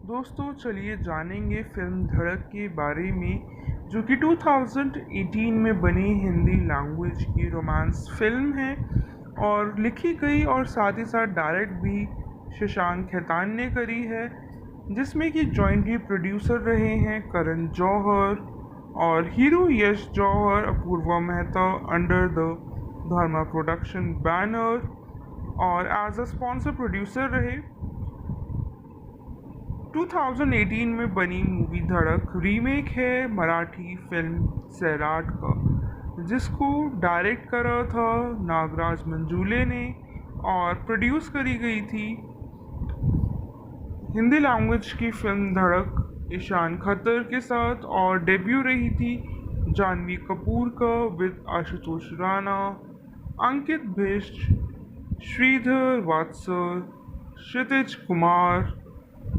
दोस्तों चलिए जानेंगे फिल्म धड़क के बारे में जो कि 2018 में बनी हिंदी लैंग्वेज की रोमांस फिल्म है और लिखी गई और साथ ही साथ डायरेक्ट भी शशांक खेतान ने करी है, जिसमें कि जॉइंटली प्रोड्यूसर रहे हैं करण जौहर और Hiroo Yash Johar Apurva Mehta under the Dharma production banner, और एज अ स्पॉन्सर प्रोड्यूसर रहे। 2018 में बनी मूवी धड़क रीमेक है मराठी फिल्म सैराट का, जिसको डायरेक्ट करा था नागराज मंजूले ने और प्रोड्यूस करी गई थी हिंदी लैंग्वेज की फिल्म धड़क ईशान खत्तर के साथ, और डेब्यू रही थी जानवी कपूर का with Ashutosh Rana, Ankit Bisht, Shridhar वात्सर, Kshitij Kumar,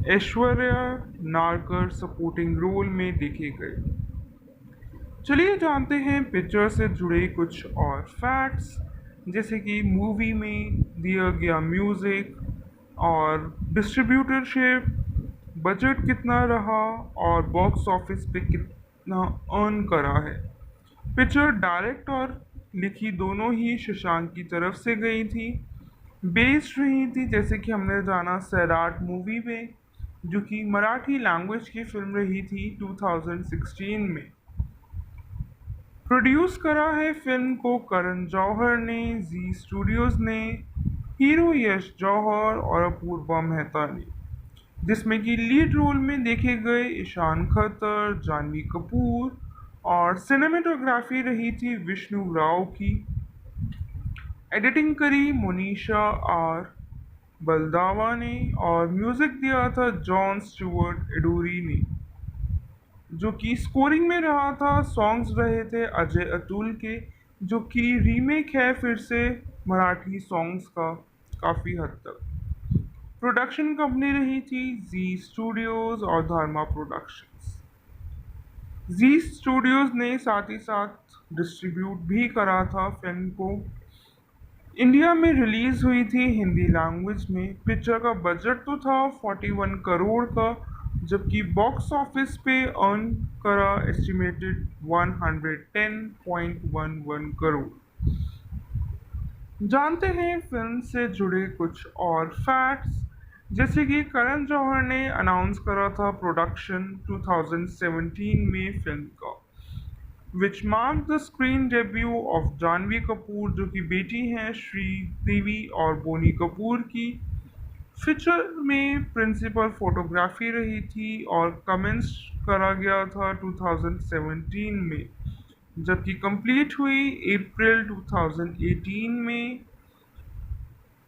Aishwarya Narkar supporting role में देखे गए। चलिए जानते हैं पिक्चर से जुड़े कुछ और फैक्ट्स, जैसे कि मूवी में दिया गया म्यूज़िक और डिस्ट्रीब्यूटरशिप, बजट कितना रहा और बॉक्स ऑफिस पे कितना अर्न करा है। पिक्चर डायरेक्ट और लिखी दोनों ही शशांक की तरफ से गई थी, बेस्ड रही थी जैसे कि हमने जाना सैराट मूवी में, जो कि मराठी लैंग्वेज की फिल्म रही थी 2016 में। प्रोड्यूस करा है फिल्म को करण जौहर ने, जी स्टूडियोज ने, हीरो यश जौहर और अपूर्वा मेहता ने, जिसमें कि लीड रोल में देखे गए ईशान खत्तर, जानवी कपूर, और सिनेमेटोग्राफी रही थी विष्णु राव की। एडिटिंग करी मोनिशा आर बलदावा ने और म्यूजिक दिया था जॉन स्टुअर्ट एडोरी ने। जो कि स्कोरिंग में रहा था, सॉन्ग्स रहे थे अजय अतुल के, जो कि रीमेक है फिर से मराठी सॉन्ग्स का काफ़ी हद तक। प्रोडक्शन कंपनी रही थी जी स्टूडियोज और धर्मा प्रोडक्शंस। जी स्टूडियोज ने साथ ही साथ डिस्ट्रीब्यूट भी करा था फिल्म को। इंडिया में रिलीज हुई थी हिंदी लैंग्वेज में। पिक्चर का बजट तो था 41 करोड़ का, जबकि बॉक्स ऑफिस पे अर्न करा एस्टिमेटेड 110.11 करोड़। जानते हैं फिल्म से जुड़े कुछ और फैक्ट्स, जैसे कि करण जौहर ने अनाउंस करा था प्रोडक्शन 2017 में फिल्म का, which mark the screen debut of Janhvi Kapoor, जो कि बेटी हैं श्रीदेवी और बोनी कपूर की। फीचर में प्रिंसिपल फोटोग्राफी रही थी और कमेंस करा गया था 2017 में, जबकि कंप्लीट हुई अप्रैल 2018 में।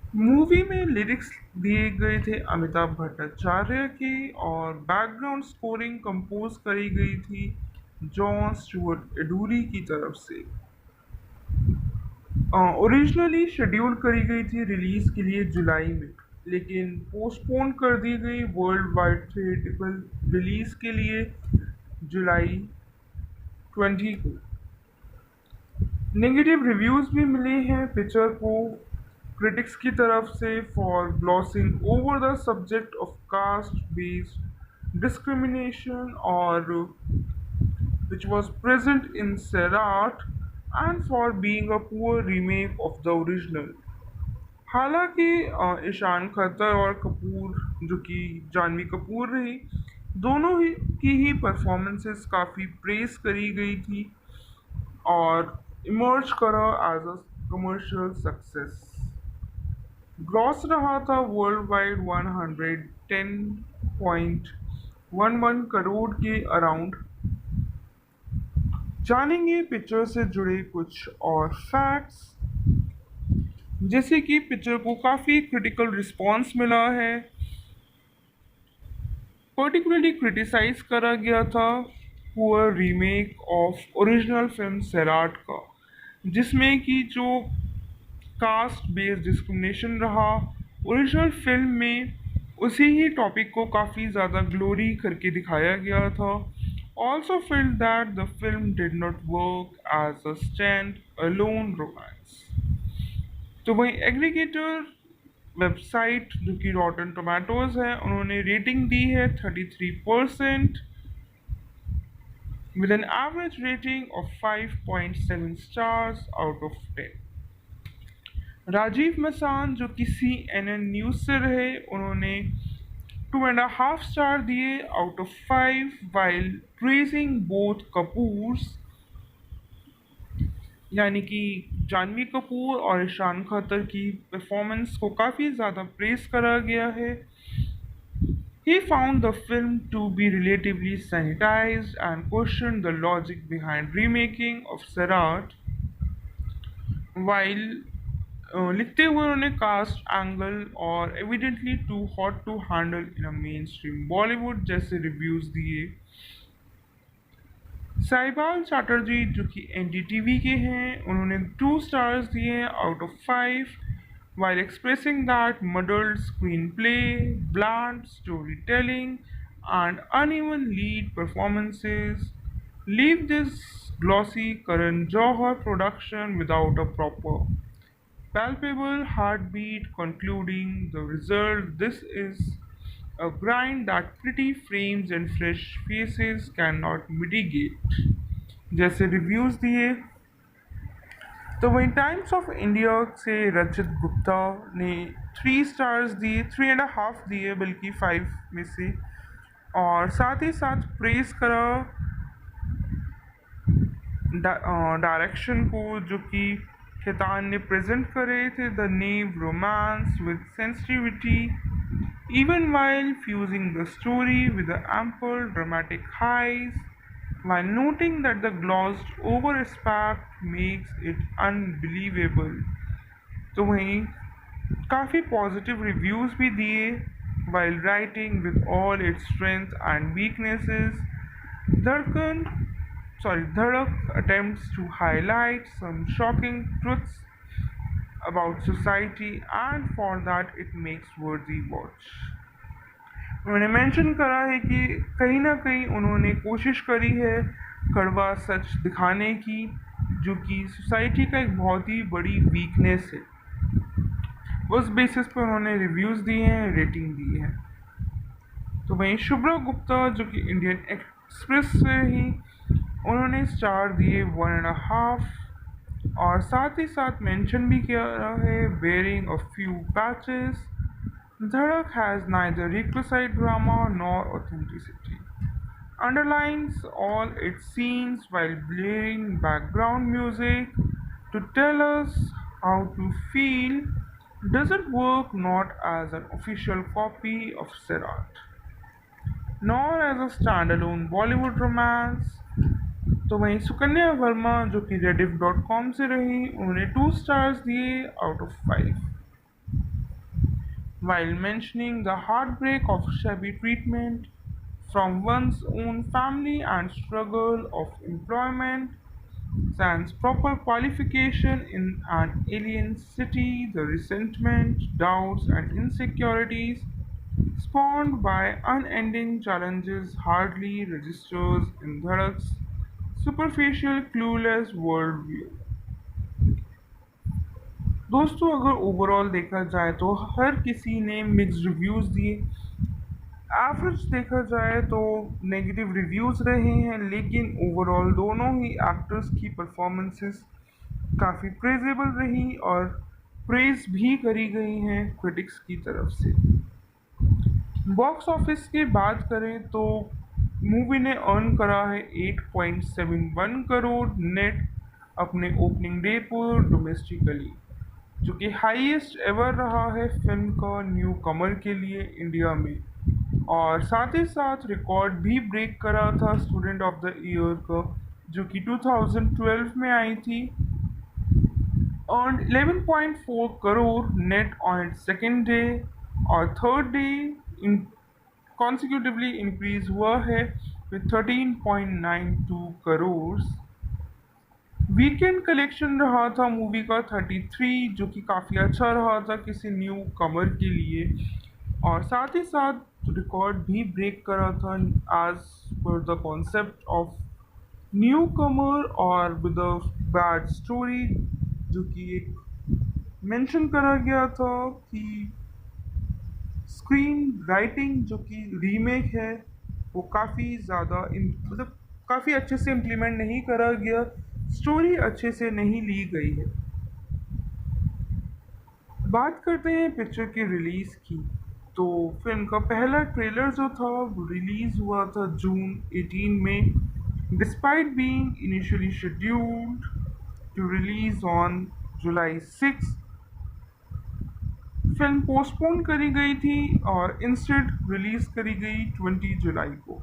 मूवी में लिरिक्स दिए गए थे अमिताभ भट्टाचार्य के और बैकग्राउंड स्कोरिंग कंपोज करी गई थी जॉन स्टुअर्ट एडूरी की तरफ से। ओरिजिनली शेड्यूल करी गई थी रिलीज के लिए जुलाई में, लेकिन पोस्टपोन कर दी गई वर्ल्ड वाइड थिएट्रिकल रिलीज के लिए जुलाई 20 को। नेगेटिव रिव्यूज भी मिले हैं पिक्चर को क्रिटिक्स की तरफ से for glossing over the subject of caste based discrimination और which was present in Sairat and for being a poor remake of the original। हालांकि ईशान खत्तर और कपूर, जो कि जानवी कपूर रही, दोनों ही की ही परफॉर्मेंसेस काफ़ी प्रेस करी गई थी और इमर्ज करा as a commercial success. Gross रहा था वर्ल्ड वाइड 110.11 करोड़ के अराउंड। जानेंगे पिक्चर से जुड़े कुछ और फैक्ट्स, जैसे कि पिक्चर को काफ़ी क्रिटिकल रिस्पांस मिला है। पर्टिकुलरली क्रिटिसाइज करा गया था poor remake of original film Sairat का, जिसमें कि जो कास्ट बेस्ड डिस्क्रिमिनेशन रहा ओरिजिनल फिल्म में, उसी ही टॉपिक को काफ़ी ज़्यादा ग्लोरी करके दिखाया गया था। Also felt that the film did not work as a stand-alone romance। तो वहीं एग्रीगेटर वेबसाइट जो कि रॉटन टोमेटोज है उन्होंने रेटिंग दी है 33% with an average rating of 5.7 stars out of 10। Rajeev Masand जो कि CNN न्यूज़ से रहे उन्होंने 2.5 स्टार दिए out of 5 while praising both Kapoors यानी कि जानवी कपूर और ईशान खतर की परफॉर्मेंस को काफ़ी ज़्यादा प्रेस करा गया है। He found the film to be relatively sanitized and questioned the logic behind remaking of Sarat, while लिखते हुए उन्होंने कास्ट एंगल और evidently too hot to handle in a mainstream Bollywood जैसे रिव्यूज़ दिए। साहिबाल चैटर्जी जो कि NDTV के हैं उन्होंने 2 स्टार्स दिए out of 5 while expressing that muddled screenplay, bland storytelling, and uneven lead performances leave this glossy Karan Johar production without a proper, palpable heartbeat, concluding the result this is a grind that pretty frames and fresh faces cannot mitigate। जैसे reviews दिए तो वहीं times of India से रचित गुप्ता ने 3 stars दिए, 3.5 दिए बल्कि 5 में से, और साथ ही साथ प्रेस करा डायरेक्शन को जो कि खेतान ने प्रेजेंट करे थे the naive romance with sensitivity even while fusing the story with the ample dramatic highs, while noting that the glossed over aspect makes it unbelievable। तो वहीं काफ़ी पॉजिटिव रिव्यूज़ भी दिए while writing with all its strengths and weaknesses। धड़कन धड़क attempts to highlight some shocking truths about society and for that it makes worthy watch। उन्होंने mention करा है कि कहीं ना कहीं उन्होंने कोशिश करी है कड़वा सच दिखाने की जो कि सोसाइटी का एक बहुत ही बड़ी वीकनेस है। उस बेसिस पर उन्होंने रिव्यूज़ दिए हैं, रेटिंग दी है। तो वहीं शुभ्रा गुप्ता जो कि इंडियन एक्सप्रेस से ही उन्होंने स्टार दिए 1.5 और साथ ही साथ मेंशन भी किया है बेयरिंग अ फ्यू पैचेस धड़क has neither requisite drama nor authenticity underlines all its scenes while blaring background music to tell us how to feel doesn't work not as an official copy of Sirat nor as a standalone Bollywood romance। तो वहीं सुकन्या वर्मा जो कि rediff.com से रही उन्होंने 2 stars दिए out of 5 while mentioning the heartbreak of shabby treatment from one's own family and struggle of employment sans proper qualification in an alien city, the resentment, doubts, and insecurities spawned by unending challenges hardly registers in Dhadak's superficial, clueless worldview। दोस्तों अगर overall देखा जाए तो हर किसी ने mixed reviews दिए। Average देखा जाए तो नेगेटिव रिव्यूज़ रहे हैं लेकिन ओवरऑल दोनों ही एक्टर्स की परफॉर्मेंसेस काफ़ी प्रेजेबल रही और प्रेज भी करी गई हैं क्रिटिक्स की तरफ से। बॉक्स ऑफिस की बात करें तो मूवी ने अर्न करा है 8.71 करोड़ नेट अपने ओपनिंग डे पर डोमेस्टिकली जो कि हाईएस्ट एवर रहा है फिल्म का न्यू कमर के लिए इंडिया में, और साथ ही साथ रिकॉर्ड भी ब्रेक करा था स्टूडेंट ऑफ द ईयर का जो कि 2012 में आई थी। Earn 11.4 crore net on it's second day और थर्ड डे इन कॉन्सिक्यूटिवली इंक्रीज हुआ है विद 13.92 करोड़। वीकेंड कलेक्शन रहा था मूवी का 33 जो कि काफ़ी अच्छा रहा था किसी न्यू कमर के लिए, और साथ ही साथ रिकॉर्ड भी ब्रेक करा था as per the concept of newcomer और विद अ बैड स्टोरी जो कि एक मेंशन करा गया था कि स्क्रीन राइटिंग जो कि रीमेक है वो काफ़ी ज़्यादा मतलब काफ़ी अच्छे से इम्प्लीमेंट नहीं करा गया, स्टोरी अच्छे से नहीं ली गई है। बात करते हैं पिक्चर की रिलीज़ की। तो फिल्म का पहला ट्रेलर जो था वो रिलीज़ हुआ था जून 18 में, despite being initially scheduled to release on July 6, film postpone करी गई थी और इंस्टेड रिलीज करी गई 20 जुलाई को।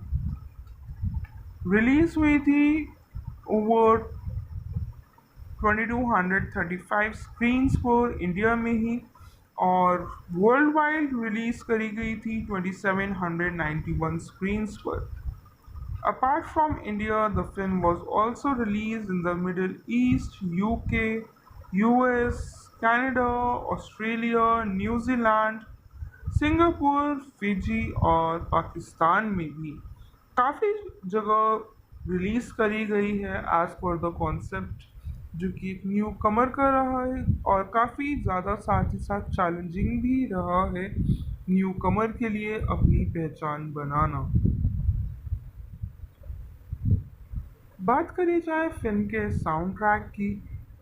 रिलीज हुई थी ओवर 2235 स्क्रीन्स पर इंडिया में ही, और वर्ल्ड वाइड रिलीज करी गई थी 2791 स्क्रीन्स पर। Apart from India, the film was also released in the Middle East, UK, US, Canada, Australia, New Zealand, Singapore, Fiji और पाकिस्तान में भी काफ़ी जगह रिलीज़ करी गई है एज पर द कॉन्सेप्ट, जो कि एक न्यू कमर का रहा है और काफ़ी ज़्यादा साथ ही साथ चैलेंजिंग भी रहा है न्यू कमर के लिए अपनी पहचान बनाना। बात करी जाए फिल्म के साउंड ट्रैक की,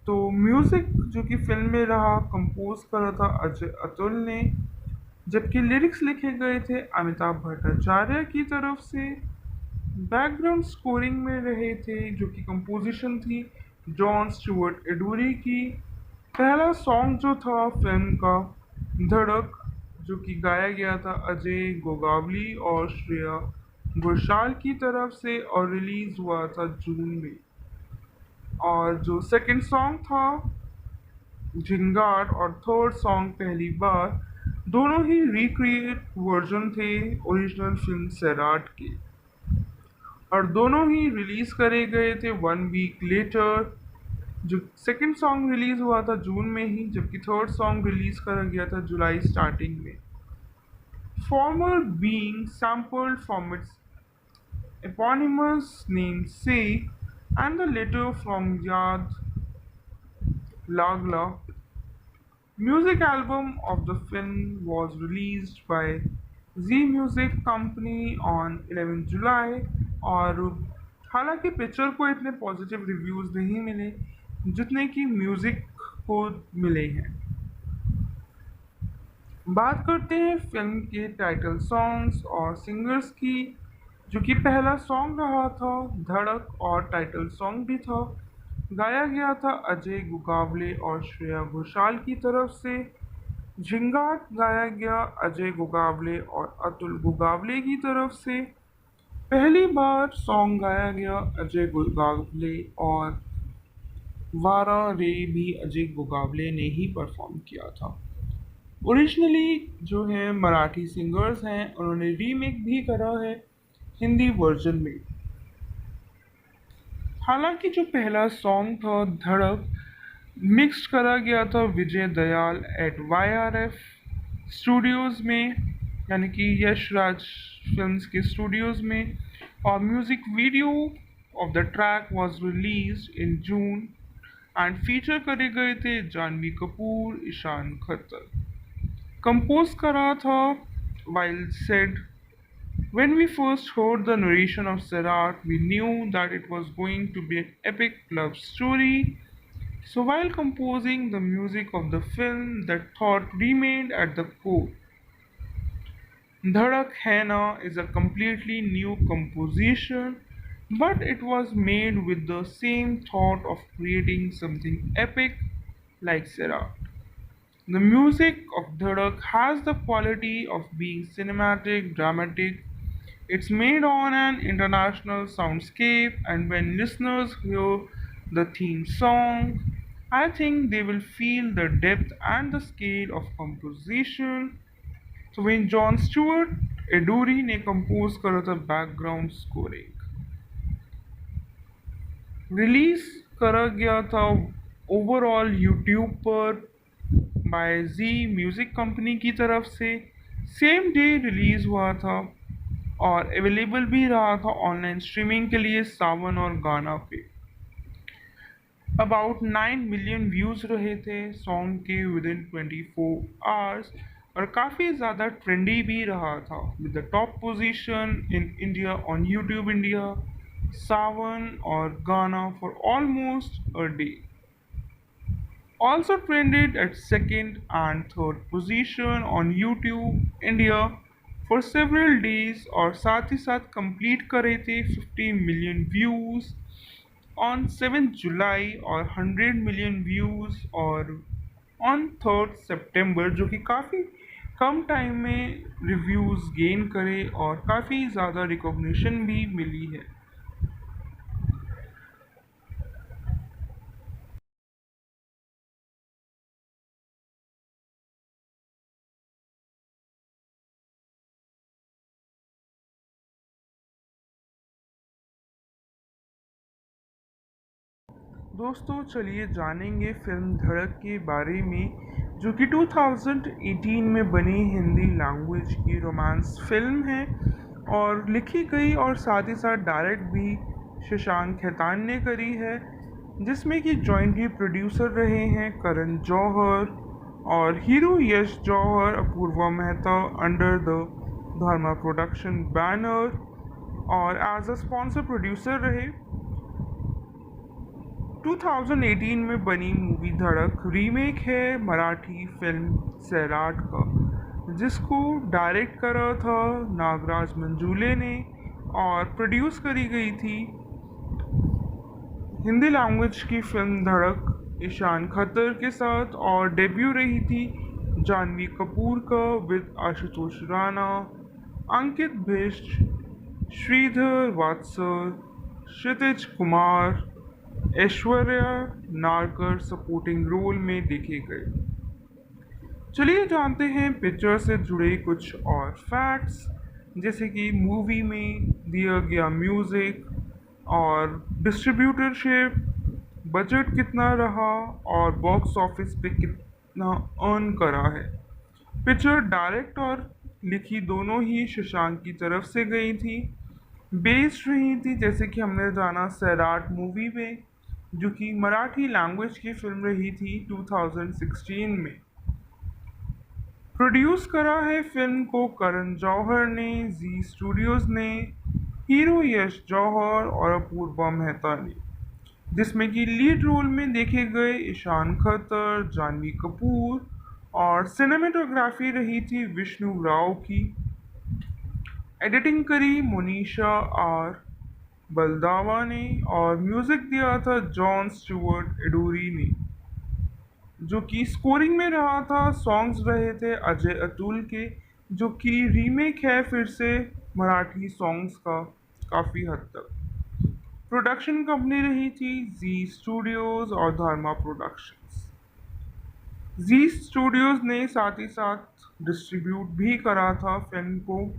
तो म्यूज़िक जो कि फिल्म में रहा कंपोज करा था अजय अतुल ने, जबकि लिरिक्स लिखे गए थे अमिताभ भट्टाचार्य की तरफ से। बैकग्राउंड स्कोरिंग में रहे थे जो कि कंपोजिशन थी जॉन स्टुअर्ट एडूरी की। पहला सॉन्ग जो था फिल्म का धड़क, जो कि गाया गया था अजय गोगावली और श्रेया घोषाल की तरफ से और रिलीज हुआ था जून में। और जो सेकंड सॉन्ग था झिंगाट और थर्ड सॉन्ग पहली बार, दोनों ही रिक्रिएट वर्जन थे ओरिजिनल फिल्म सैराट के, और दोनों ही रिलीज करे गए थे 1 वीक लेटर। जो सेकंड सॉन्ग रिलीज हुआ था जून में ही, जबकि थर्ड सॉन्ग रिलीज करा गया था जुलाई स्टार्टिंग में। Former being sampled from its eponymous namesake, and the latter from Yad Lagla. Music album of the film was released by Z Music Company on 11 July, और हालांकि पिक्चर को इतने positive reviews नहीं मिले जितने कि म्यूज़िक को मिले हैं। बात करते हैं फिल्म के टाइटल सॉन्ग्स और सिंगर्स की, जो कि पहला सॉन्ग रहा था धड़क और टाइटल सॉन्ग भी था, गाया गया था अजय गुगावले और श्रेया घोषाल की तरफ से। झिंगाट गाया गया अजय गुगावले और अतुल गुगावले की तरफ से। पहली बार सॉन्ग गाया गया अजय गुगावले और वारा रे भी अजय गुगावले ने ही परफॉर्म किया था। ओरिजिनली जो है मराठी सिंगर्स हैं, उन्होंने रीमेक भी करा है हिंदी वर्जन में। हालांकि जो पहला सॉन्ग था धड़क मिक्स करा गया था विजय दयाल एट वाईआरएफ स्टूडियोज़ में, यानी कि यश राज फिल्म्स के स्टूडियोज़ में, और music video of the track was released in June and feature करे गए थे जानवी कपूर, ईशान खत्तर। कंपोज करा था wild said, when we first heard the narration of Sarat, we knew that it was going to be an epic love story. So, while composing the music of the film, that thought remained at the core. Dhadak Hai Na is a completely new composition, but it was made with the same thought of creating something epic like Sarat. The music of Dhadak has the quality of being cinematic, dramatic. It's made on an international soundscape, and when listeners hear the theme song, I think they will feel the depth and the scale of composition. So when John Stewart Eduri ने compose करा था background scoring, release करा गया था overall YouTube पर bye जी music company की तरफ से। सेम डे रिलीज़ हुआ था और अवेलेबल भी रहा था ऑनलाइन स्ट्रीमिंग के लिए सावन और गाना पे। अबाउट 9 मिलियन व्यूज़ रहे थे सॉन्ग के विद इन 24 आवर्स, और काफ़ी ज़्यादा ट्रेंडी भी रहा था with the top position in India on YouTube India, Saavn और Gaana for almost a day. Also trended at second and third position on YouTube India for several days और साथ ही साथ कंप्लीट करे थे 50 मिलियन व्यूज़ ऑन 7 जुलाई और 100 मिलियन व्यूज़ और on 3 सितंबर, जो कि काफ़ी कम टाइम में रिव्यूज़ गेन करे और काफ़ी ज़्यादा रिकॉग्निशन भी मिली है. दोस्तों चलिए जानेंगे फिल्म धड़क के बारे में, जो कि 2018 में बनी हिंदी लैंग्वेज की रोमांस फिल्म है और लिखी गई और साथ ही साथ डायरेक्ट भी शशांक खेतान ने करी है, जिसमें कि जॉइंटली प्रोड्यूसर रहे हैं करण जौहर और Hiroo Yash Johar, Apurva Mehta under the Dharma production banner और एज अ स्पॉन्सर प्रोड्यूसर रहे. 2018 में बनी मूवी धड़क रीमेक है मराठी फिल्म सैराट का, जिसको डायरेक्ट करा था नागराज मंजूले ने और प्रोड्यूस करी गई थी. हिंदी लैंग्वेज की फिल्म धड़क ईशान खत्तर के साथ और डेब्यू रही थी जानवी कपूर का with Ashutosh Rana, Ankit Bisht, Shridhar वात्सर, Kshitij Kumar, Aishwarya Narkar supporting role में देखे गए. चलिए जानते हैं पिक्चर से जुड़े कुछ और फैक्ट्स, जैसे कि मूवी में दिया गया म्यूज़िक और डिस्ट्रीब्यूटरशिप, बजट कितना रहा और बॉक्स ऑफिस पे कितना अर्न करा है. पिक्चर डायरेक्ट और लिखी दोनों ही शशांक की तरफ से गई थी. बेस्ड रही थी, जैसे कि हमने जाना, सैराट मूवी पे, जो कि मराठी लैंग्वेज की फिल्म रही थी 2016 में. प्रोड्यूस करा है फिल्म को करण जौहर ने, जी स्टूडियोज़ ने, हीरो यश जौहर और अपूर्वा मेहता ने, जिसमें कि लीड रोल में देखे गए ईशान खत्तर, जानवी कपूर और सिनेमेटोग्राफी रही थी विष्णु राव की. एडिटिंग करी मोनिशा आर बलदावा ने और म्यूज़िक दिया था जॉन स्टुअर्ट एडोरी ने. जो कि स्कोरिंग में रहा था, सॉन्ग्स रहे थे अजय अतुल के, जो कि रीमेक है फिर से मराठी सॉन्ग्स का काफ़ी हद तक. प्रोडक्शन कंपनी रही थी जी स्टूडियोज़ और धर्मा प्रोडक्शंस. जी स्टूडियोज़ ने साथ ही साथ डिस्ट्रीब्यूट भी करा था फिल्म को.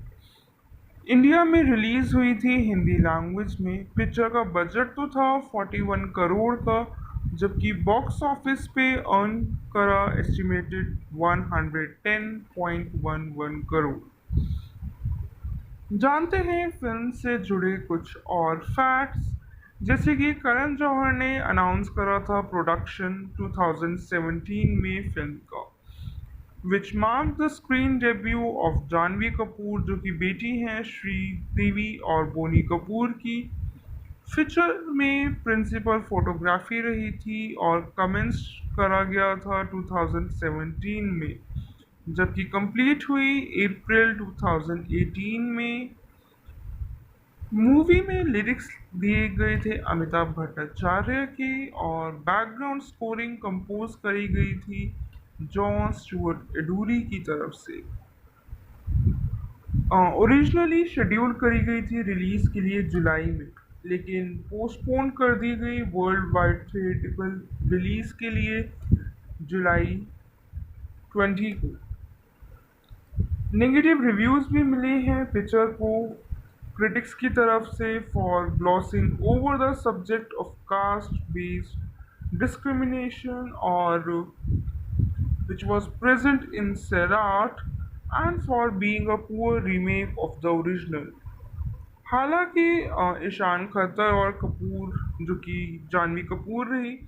इंडिया में रिलीज़ हुई थी हिंदी लैंग्वेज में. पिक्चर का बजट तो था 41 करोड़ का, जबकि बॉक्स ऑफिस पे अर्न करा एस्टिमेटेड 110.11 करोड़. जानते हैं फिल्म से जुड़े कुछ और फैक्ट्स, जैसे कि करण जौहर ने अनाउंस करा था प्रोडक्शन 2017 में फिल्म का, which mark the screen debut of Janhvi Kapoor, जो कि बेटी हैं श्रीदेवी और बोनी कपूर की. फीचर में प्रिंसिपल फोटोग्राफी रही थी और कमेंस करा गया था 2017 में, जबकि कंप्लीट हुई अप्रैल 2018 में. मूवी में लिरिक्स दिए गए थे अमिताभ भट्टाचार्य के और बैकग्राउंड स्कोरिंग कंपोज करी गई थी जॉन स्टुअर्ट एडोरी की तरफ से. ओरिजिनली शेड्यूल करी गई थी रिलीज़ के लिए जुलाई में, लेकिन पोस्टपोन कर दी गई वर्ल्ड वाइड थिएटिकल रिलीज़ के लिए जुलाई 20 को. नेगेटिव रिव्यूज़ भी मिले हैं पिक्चर को क्रिटिक्स की तरफ से for glossing over the subject of caste based discrimination और which was present in Sairat and for being a poor remake of the original. हालांकि ईशान खत्तर और कपूर, जो कि जानवी कपूर रही,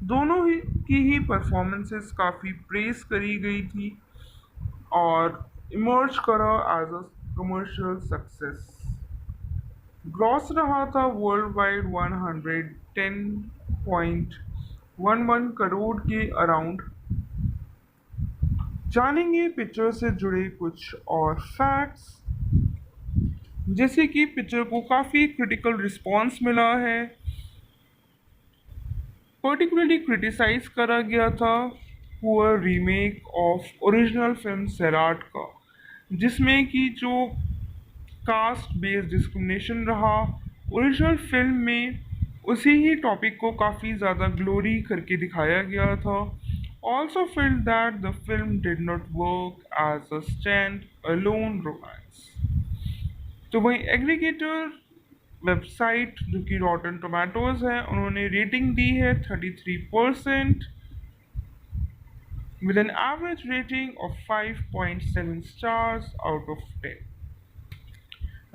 दोनों ही की ही परफॉर्मेंसेस काफ़ी प्रेस करी गई थी और इमर्ज करा as a commercial success. Gross रहा था वर्ल्ड वाइड 110.11 करोड़ के अराउंड। जानेंगे पिक्चर से जुड़े कुछ और फैक्ट्स, जैसे कि पिक्चर को काफ़ी क्रिटिकल रिस्पॉन्स मिला है। पर्टिकुलरली क्रिटिसाइज करा गया था poor remake of original film Sairat का, जिसमें कि जो कास्ट बेस्ड डिस्क्रिमिनेशन रहा ओरिजिनल फिल्म में, उसी ही टॉपिक को काफ़ी ज़्यादा ग्लोरी करके दिखाया गया था। Also feel that the film did not work as a stand alone romance. तो वहीं एग्रीगेटर वेबसाइट जो कि रॉटन टोमेटोज है, उन्होंने रेटिंग दी है 33% with an average rating of 5.7 stars out of 10।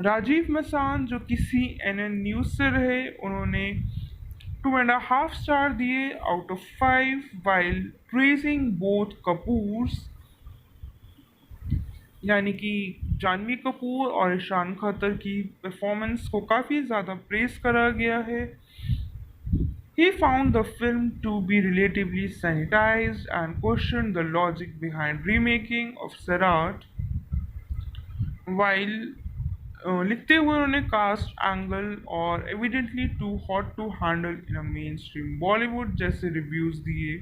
Rajeev Masand जो कि CNN न्यूज़ से रहे, उन्होंने 2.5 स्टार दिए out of 5 while praising both Kapoors, यानी कि जानवी कपूर और ईशान खतर की परफॉर्मेंस को काफ़ी ज़्यादा प्रेज करा गया है। He found the film to be relatively sanitized and questioned the logic behind remaking of Sarat, while लिखते हुए उन्होंने कास्ट एंगल और evidently too hot to handle in a mainstream Bollywood जैसे रिव्यूज़ दिए।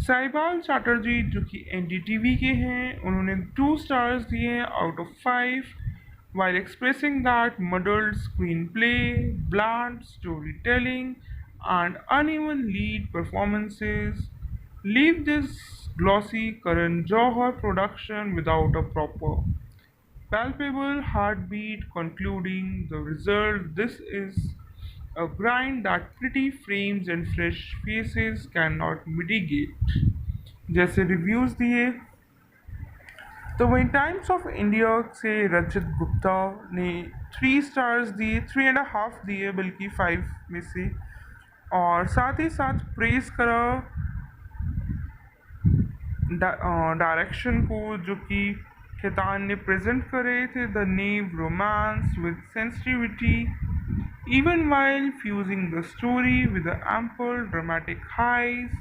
साहिबाल चैटर्जी जो कि NDTV के हैं, उन्होंने 2 स्टार्स दिए out of 5 while expressing that muddled screenplay, bland storytelling, and uneven lead performances leave this glossy Karan Johar production without a proper, palpable heartbeat, concluding the result this is a grind that pretty frames and fresh faces cannot mitigate जैसे reviews दिए। तो वहीं times of India से रचित गुप्ता ने 3 stars दिए, 3.5 दिए बल्कि 5 में से, और साथ ही साथ प्रेज करा डायरेक्शन को जो कि खेतान ने प्रेजेंट करे थे, the naive romance with sensitivity even while fusing the story with the ample dramatic highs,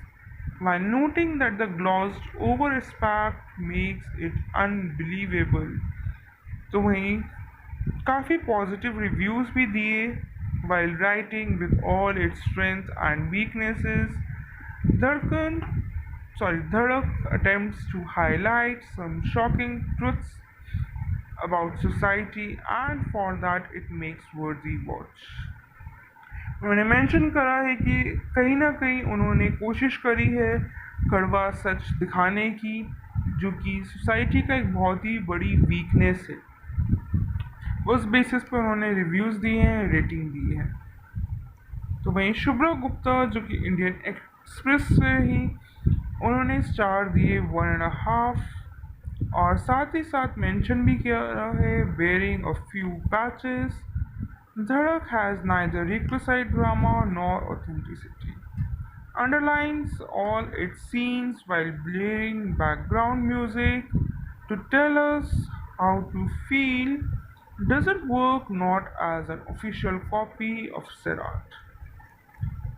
while noting that the glossed over aspect makes it unbelievable। तो वहीं काफ़ी पॉजिटिव रिव्यूज़ भी दिए, while writing with all its strength and weaknesses, धड़कन धड़क attempts to highlight some shocking truths about society and for that it makes worthy watch। उन्होंने mention करा है कि कहीं ना कहीं उन्होंने कोशिश करी है कड़वा सच दिखाने की, जो कि सोसाइटी का एक बहुत ही बड़ी वीकनेस है। उस बेसिस पर उन्होंने रिव्यूज़ दिए हैं, रेटिंग दी है। तो वहीं शुभ्रा गुप्ता जो कि इंडियन एक्सप्रेस से ही, उन्होंने स्टार दिए 1.5, और साथ ही साथ मेंशन भी किया है बेयरिंग अ फ्यू पैचेस, धड़क has neither requisite drama nor authenticity, underlines all its scenes while blaring background music to tell us how to feel, doesn't work not as an official copy of Serat,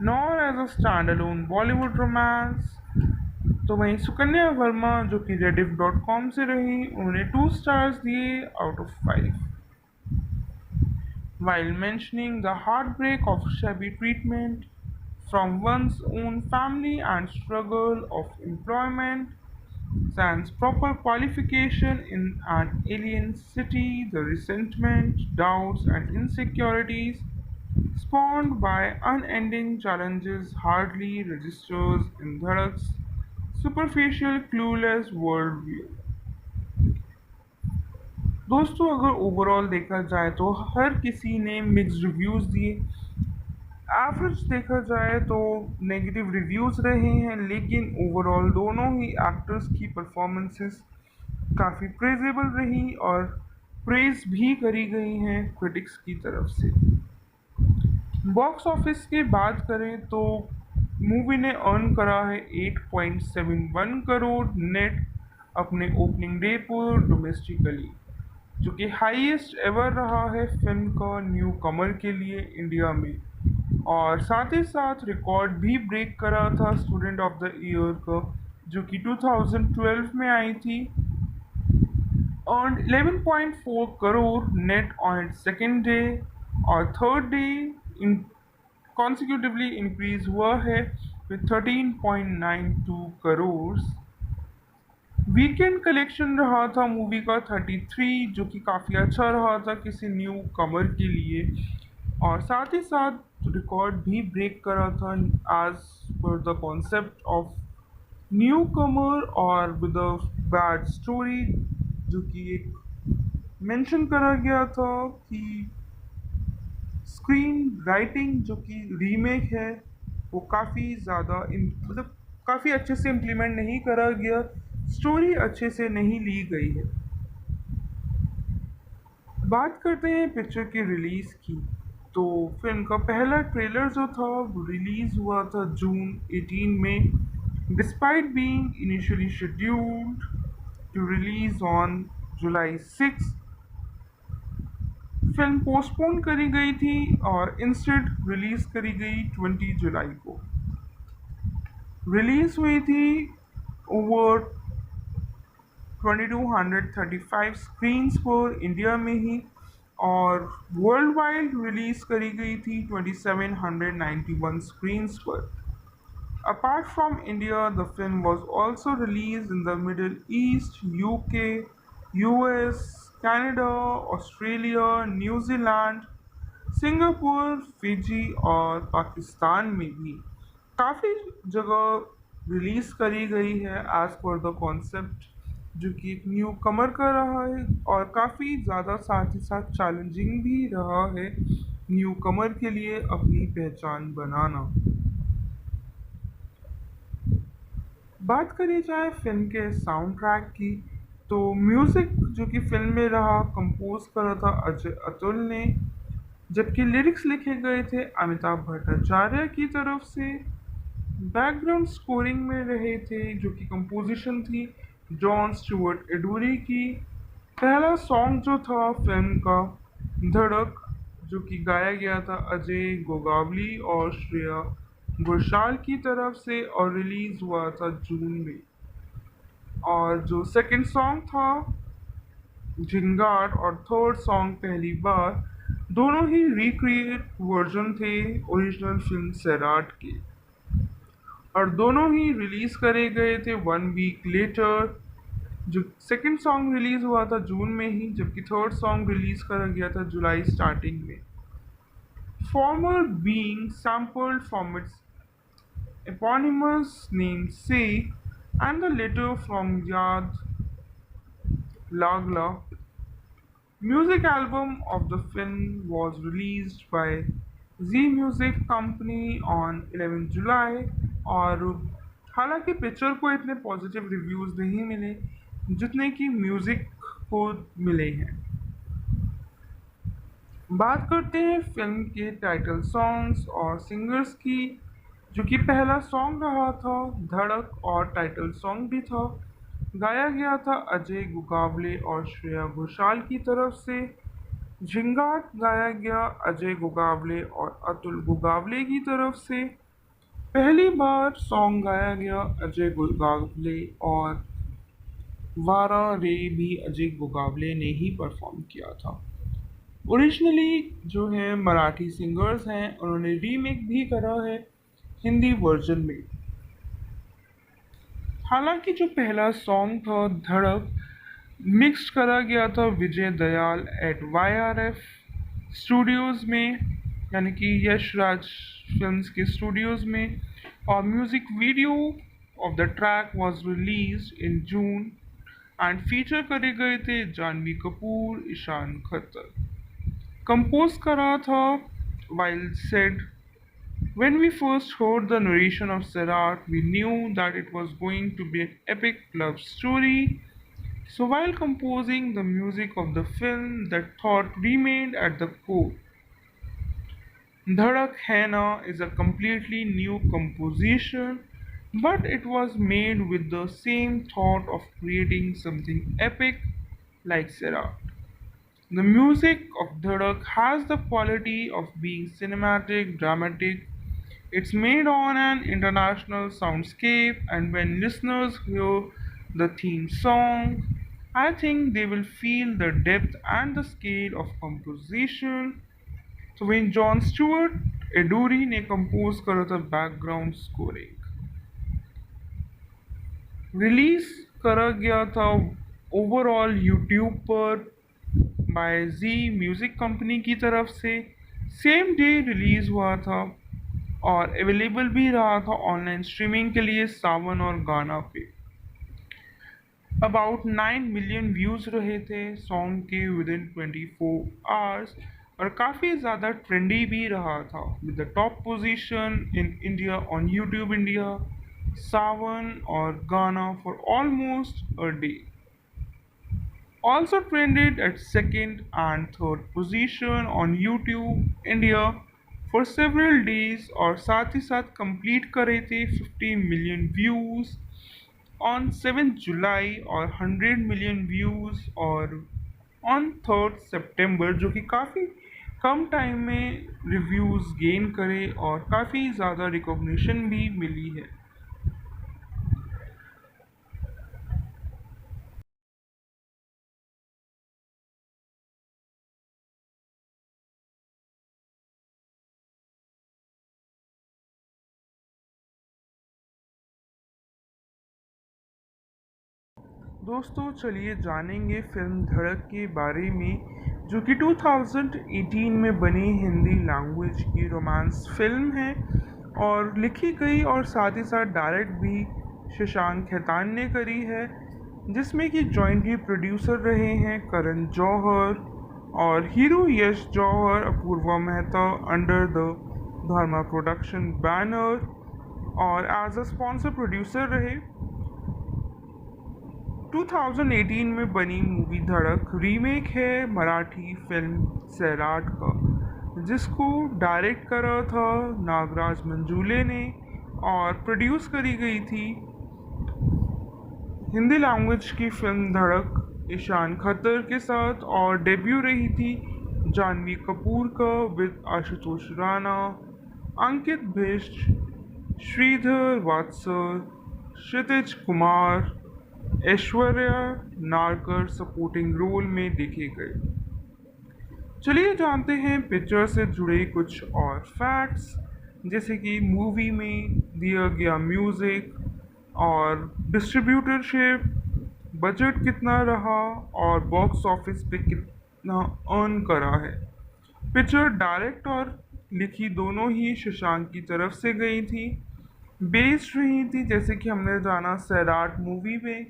nor as a standalone Bollywood romance। तो वहीं सुकन्या वर्मा जो कि rediff.com से रही, उन्होंने 2 stars दिए out of 5, while mentioning the heartbreak of shabby treatment from one's own family and struggle of employment sans proper qualification in an alien city, the resentment, doubts, and insecurities spawned by unending challenges hardly registers in Dhadak's superficial, clueless worldview। दोस्तों अगर overall देखा जाए तो हर किसी ने mixed reviews दिए। Average देखा जाए तो नेगेटिव रिव्यूज़ रहे हैं, लेकिन ओवरऑल दोनों ही एक्टर्स की परफॉर्मेंसेस काफ़ी प्रेजेबल रही और प्रेज भी करी गई हैं क्रिटिक्स की तरफ से। बॉक्स ऑफिस की बात करें तो मूवी ने अर्न करा है 8.71 करोड़ नेट, अपने ओपनिंग डे पर डोमेस्टिकली, जो कि हाईएस्ट एवर रहा है फिल्म का न्यू कमर के लिए इंडिया में। और साथ ही साथ रिकॉर्ड भी ब्रेक करा था स्टूडेंट ऑफ द ईयर का, जो कि 2012 में आई थी। earned 11.4 crore net on its second day और third day in consecutively increase हुआ है with 13.92 करोड़। वीकेंड कलेक्शन रहा था मूवी का 33, जो कि काफ़ी अच्छा रहा था किसी न्यू कमर के लिए। और साथ ही साथ रिकॉर्ड भी ब्रेक करा था as per the concept of newcomer और विद अ बैड स्टोरी, जो कि एक मेंशन करा गया था कि स्क्रीन राइटिंग जो कि रीमेक है वो काफ़ी ज़्यादा मतलब काफ़ी अच्छे से इम्प्लीमेंट नहीं करा गया, स्टोरी अच्छे से नहीं ली गई है। बात करते हैं पिक्चर की रिलीज़ की, तो फिल्म का पहला ट्रेलर जो था वो रिलीज़ हुआ था जून 18 में, despite being initially scheduled to release on July 6। Film postpone करी गई थी और इंस्टेड रिलीज करी गई 20 जुलाई को। रिलीज हुई थी ओवर 2235 स्क्रीन्स पर इंडिया में ही, और वर्ल्ड वाइड रिलीज करी गई थी 2791 स्क्रीन्स पर। Apart from India, the film was also released in the Middle East, UK, US, Canada, Australia, New Zealand, Singapore, Fiji और पाकिस्तान में भी काफ़ी जगह रिलीज़ करी गई है एज पर द कॉन्सेप्ट, जो कि एक न्यू कमर का रहा है और काफ़ी ज़्यादा साथ ही साथ चैलेंजिंग भी रहा है न्यू कमर के लिए अपनी पहचान बनाना। बात करी जाए फिल्म के साउंड ट्रैक की, तो म्यूज़िक जो कि फिल्म में रहा कंपोज करा था अजय अतुल ने, जबकि लिरिक्स लिखे गए थे अमिताभ भट्टाचार्य की तरफ से। बैकग्राउंड स्कोरिंग में रहे थे जो कि कंपोजिशन थी जॉन स्टुअर्ट एडूरी की। पहला सॉन्ग जो था फिल्म का धड़क, जो कि गाया गया था अजय गोगावली और श्रेया घोषाल की तरफ से और रिलीज हुआ था जून में। और जो सेकंड सॉन्ग था झिंगाट और थर्ड सॉन्ग पहली बार, दोनों ही रिक्रिएट वर्जन थे ओरिजिनल फिल्म सैराट के, और दोनों ही रिलीज करे गए थे 1 वीक लेटर। जो सेकंड सॉन्ग रिलीज हुआ था जून में ही, जबकि थर्ड सॉन्ग रिलीज करा गया था जुलाई स्टार्टिंग में। Former being sampled from its eponymous namesake, and the latter from Yad Lagla. Music album of the film was released by Z Music Company on 11 July, और हालांकि पिक्चर को इतने positive reviews नहीं मिले जितने कि म्यूज़िक को मिले हैं। बात करते हैं फिल्म के टाइटल सॉन्ग्स और सिंगर्स की, जो कि पहला सॉन्ग रहा था धड़क और टाइटल सॉन्ग भी था। गाया गया था अजय गोगावले और श्रेया घोषाल की तरफ से। झिंगाट गाया गया अजय गोगावले और अतुल गोगावले की तरफ से। पहली बार सॉन्ग गाया गया अजय गोगावले और वारा रे भी अजय गोगावले ने ही परफॉर्म किया था। ओरिजिनली जो है मराठी सिंगर्स हैं, उन्होंने रीमेक भी करा है हिंदी वर्जन में। हालांकि जो पहला सॉन्ग था धड़क मिक्स करा गया था विजय दयाल एट YRF स्टूडियोज़ में, यानी कि यश राज फिल्म्स के स्टूडियोज़ में, और music video of the track was released in June and feature करे गए थे जानवी कपूर, ईशान खत्तर। कंपोज करा था while said, when we first heard the narration of Sirat, we knew that it was going to be an epic love story. So while composing the music of the film, that thought remained at the core. Dhadak है ना is a completely new composition but it was made with the same thought of creating something epic like Sera. The music of Dhadak has the quality of being cinematic, dramatic. It's made on an international soundscape, and when listeners hear the theme song, I think they will feel the depth and the scale of composition. तो when John Stuart एडोरी ने compose करा था background scoring release करा गया था overall YouTube पर bye जी music company की तरफ से सेम डे रिलीज़ हुआ था और अवेलेबल भी रहा था ऑनलाइन स्ट्रीमिंग के लिए सावन और गाना पे अबाउट 9 मिलियन व्यूज़ रहे थे सॉन्ग के विद इन 24 आवर्स और काफ़ी ज़्यादा ट्रेंडी भी रहा था with the top position in India on YouTube India Saavn और Gaana for almost a day also trended at second and third position on YouTube India for several days और साथ ही साथ कंप्लीट करे थे 50 मिलियन व्यूज़ ऑन 7 जुलाई और 100 मिलियन व्यूज़ और on 3 सितंबर जो कि काफ़ी कम टाइम में रिव्यूज़ गेन करे और काफ़ी ज़्यादा रिकॉग्निशन भी मिली है दोस्तों चलिए जानेंगे फिल्म धड़क के बारे में जो कि 2018 में बनी हिंदी लैंग्वेज की रोमांस फिल्म है और लिखी गई और साथ ही साथ डायरेक्ट भी शशांक खेतान ने करी है जिसमें कि जॉइंटली प्रोड्यूसर रहे हैं करण जौहर और Hiroo Yash Johar Apurva Mehta under the Dharma production banner और एज अ स्पॉन्सर प्रोड्यूसर रहे 2018 में बनी मूवी धड़क रीमेक है मराठी फिल्म सैराट का जिसको डायरेक्ट करा था नागराज मंजूले ने और प्रोड्यूस करी गई थी हिंदी लैंग्वेज की फिल्म धड़क ईशान खत्तर के साथ और डेब्यू रही थी जानवी कपूर का with Ashutosh Rana Ankit Bisht Shridhar वात्सर Kshitij Kumar Aishwarya Narkar supporting role में देखे गए चलिए जानते हैं पिक्चर से जुड़े कुछ और फैक्ट्स जैसे कि मूवी में दिया गया म्यूज़िक और डिस्ट्रीब्यूटरशिप बजट कितना रहा और बॉक्स ऑफिस पे कितना अर्न करा है पिक्चर डायरेक्ट और लिखी दोनों ही शशांक की तरफ से गई थी बेस्ड रही थी जैसे कि हमने जाना सैराट मूवी में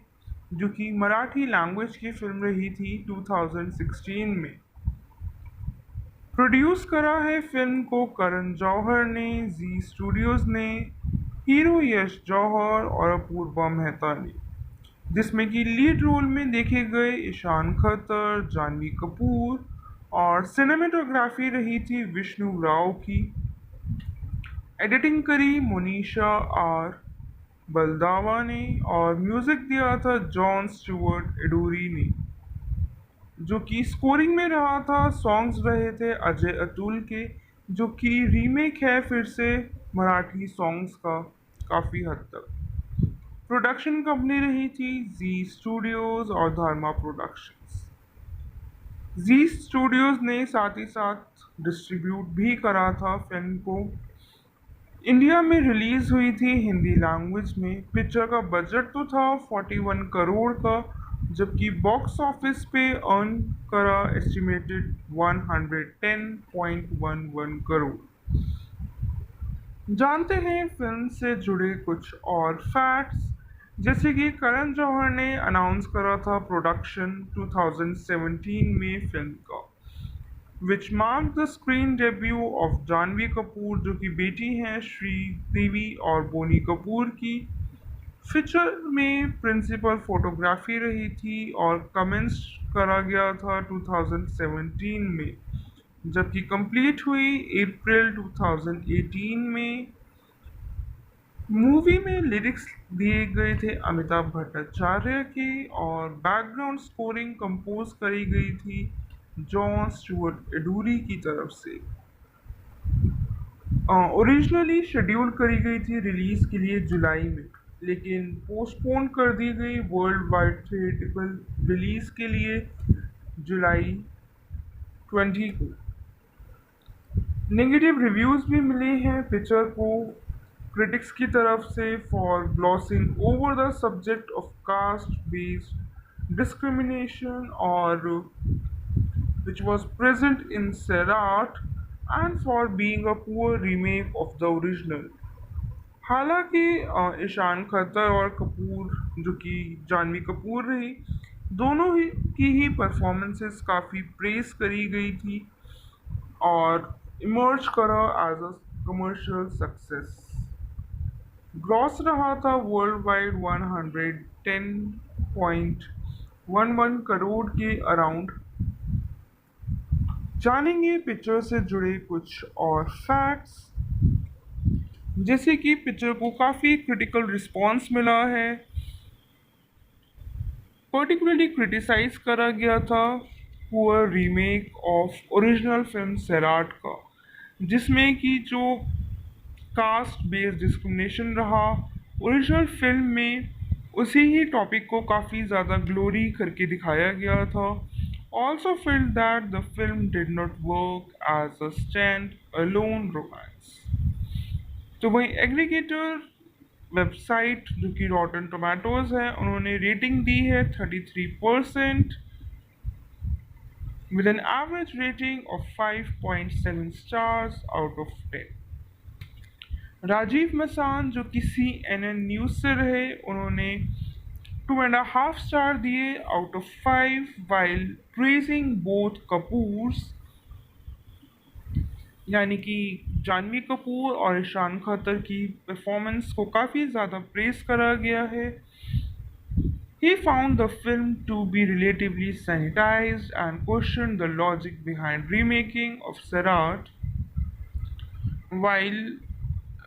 जो कि मराठी लैंग्वेज की फिल्म रही थी 2016 में प्रोड्यूस करा है फिल्म को करण जौहर ने जी स्टूडियोज़ ने हीरो यश जौहर और अपूर्वा मेहता ने जिसमें कि लीड रोल में देखे गए ईशान खत्तर जानवी कपूर और सिनेमेटोग्राफी रही थी विष्णु राव की एडिटिंग करी मोनिशा आर बलदावा ने और म्यूज़िक दिया था जॉन स्टुअर्ट एडोरी ने जो कि स्कोरिंग में रहा था सॉन्ग्स रहे थे अजय अतुल के जो कि रीमेक है फिर से मराठी सॉन्ग्स का काफ़ी हद तक प्रोडक्शन कंपनी रही थी जी स्टूडियोज़ और धर्मा प्रोडक्शंस जी स्टूडियोज़ ने साथ ही साथ डिस्ट्रीब्यूट भी करा था फिल्म को इंडिया में रिलीज़ हुई थी हिंदी लैंग्वेज में पिक्चर का बजट तो था 41 करोड़ का जबकि बॉक्स ऑफिस पे अर्न करा एस्टिमेटेड 110.11 करोड़ जानते हैं फिल्म से जुड़े कुछ और फैक्ट्स जैसे कि करण जौहर ने अनाउंस करा था प्रोडक्शन 2017 में फिल्म का which mark the screen debut of Janhvi Kapoor जो कि बेटी हैं श्रीदेवी और बोनी कपूर की फीचर में प्रिंसिपल फोटोग्राफी रही थी और कमेंस करा गया था 2017 में जबकि कंप्लीट हुई अप्रैल 2018 में मूवी में लिरिक्स दिए गए थे अमिताभ भट्टाचार्य के और बैकग्राउंड स्कोरिंग कंपोज करी गई थी जॉन स्टुअर्ट एडूरी की तरफ से। ओरिजिनली शेड्यूल करी गई थी रिलीज के लिए जुलाई में, लेकिन पोस्टपोन कर दी गई वर्ल्ड वाइड थिएट्रिकल रिलीज के लिए जुलाई 20 को। नेगेटिव रिव्यूज भी मिले हैं पिक्चर को क्रिटिक्स की तरफ से for glossing over the subject of caste based discrimination और which was present in Serat and for being a poor remake of the original। हालांकि ईशान खट्टर और कपूर जो कि जानवी कपूर रही, दोनों ही की ही परफॉर्मेंसेस काफ़ी प्रेस करी गई थी और इमर्ज करा as a commercial success. Gross रहा था वर्ल्ड वाइड 110.11 करोड़ के अराउंड। जानेंगे पिक्चर से जुड़े कुछ और फैक्ट्स, जैसे कि पिक्चर को काफ़ी क्रिटिकल रिस्पांस मिला है। पर्टिकुलरली क्रिटिसाइज करा गया था poor remake of original film Sairat का, जिसमें कि जो कास्ट बेस्ड डिस्क्रिमिनेशन रहा ओरिजिनल फिल्म में, उसी ही टॉपिक को काफ़ी ज़्यादा ग्लोरी करके दिखाया गया था। Also feel that the film did not work as a stand alone romance. तो वहीं एग्रीगेटर वेबसाइट जो कि रॉटन टोमेटोज है, उन्होंने रेटिंग दी है 33% with an average rating of 5.7 stars out of 10। Rajeev Masand जो कि CNN न्यूज़ से रहे, उन्होंने 2.5 स्टार दिए out of 5 while praising both Kapoors, यानी कि जानवी कपूर और ईशान खट्टर की परफॉर्मेंस को काफ़ी ज़्यादा प्रेस करा गया है। He found the film to be relatively sanitized and questioned the logic behind remaking of Sarat, while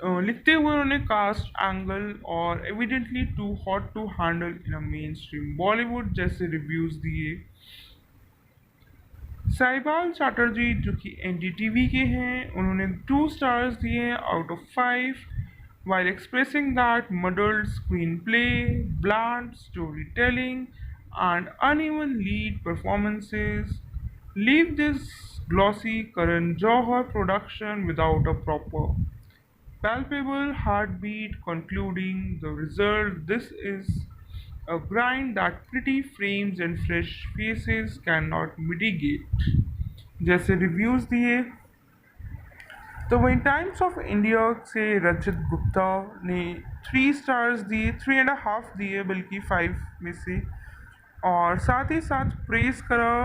लिखते हुए उन्होंने कास्ट एंगल और evidently too hot to handle in a mainstream Bollywood जैसे रिव्यूज़ दिए। साहिबाल चैटर्जी जो कि NDTV के हैं, उन्होंने 2 स्टार्स दिए out of 5 while expressing that muddled screenplay, bland storytelling, and uneven lead performances leave this glossy Karan Johar production without a proper, palpable heartbeat, concluding the result. This is a grind that pretty frames and fresh faces cannot mitigate। जैसे reviews दिए, तो वहीं times of India से रचित गुप्ता ने 3 stars दिए, 3.5 दिए बल्कि 5 में से, और साथ ही साथ प्रेस करा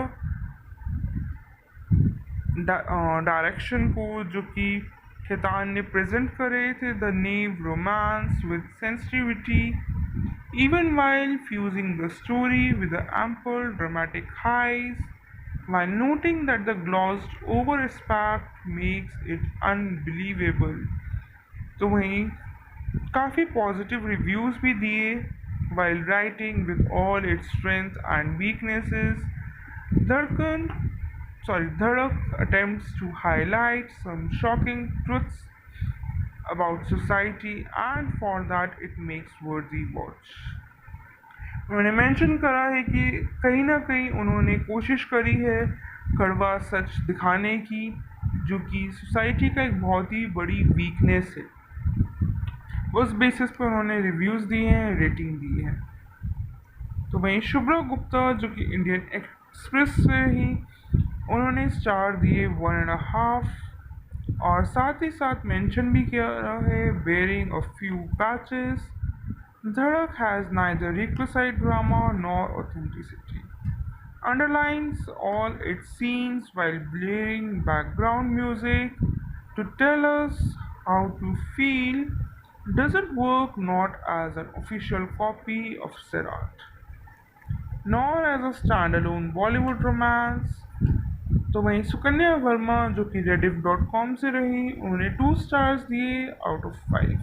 डायरेक्शन को जो कि खेतान ने प्रेजेंट करे थे, the naive romance with sensitivity even while fusing the story with the ample dramatic highs, while noting that the glossed over aspect makes it unbelievable। तो वहीं काफ़ी पॉजिटिव रिव्यूज़ भी दिए while writing with all its strengths and weaknesses। धड़कन धड़क attempts to highlight some shocking truths about society and for that it makes worthy watch। उन्होंने mention करा है कि कहीं ना कहीं उन्होंने कोशिश करी है कड़वा सच दिखाने की, जो कि सोसाइटी का एक बहुत ही बड़ी वीकनेस है। उस बेसिस पर उन्होंने रिव्यूज़ दिए हैं, रेटिंग दी है। तो वहीं शुभ्रा गुप्ता जो कि इंडियन एक्सप्रेस से ही, उन्होंने स्टार दिए 1.5, और साथ ही साथ मेंशन भी किया रहा है बेयरिंग अ फ्यू पैचेस, धड़क has neither requisite drama nor authenticity, underlines all its scenes while blaring background music to tell us how to feel, doesn't work not as an official copy of Serat nor as a standalone Bollywood romance। तो वहीं सुकन्या वर्मा जो कि rediff.com से रही, उन्होंने 2 stars दिए out of 5।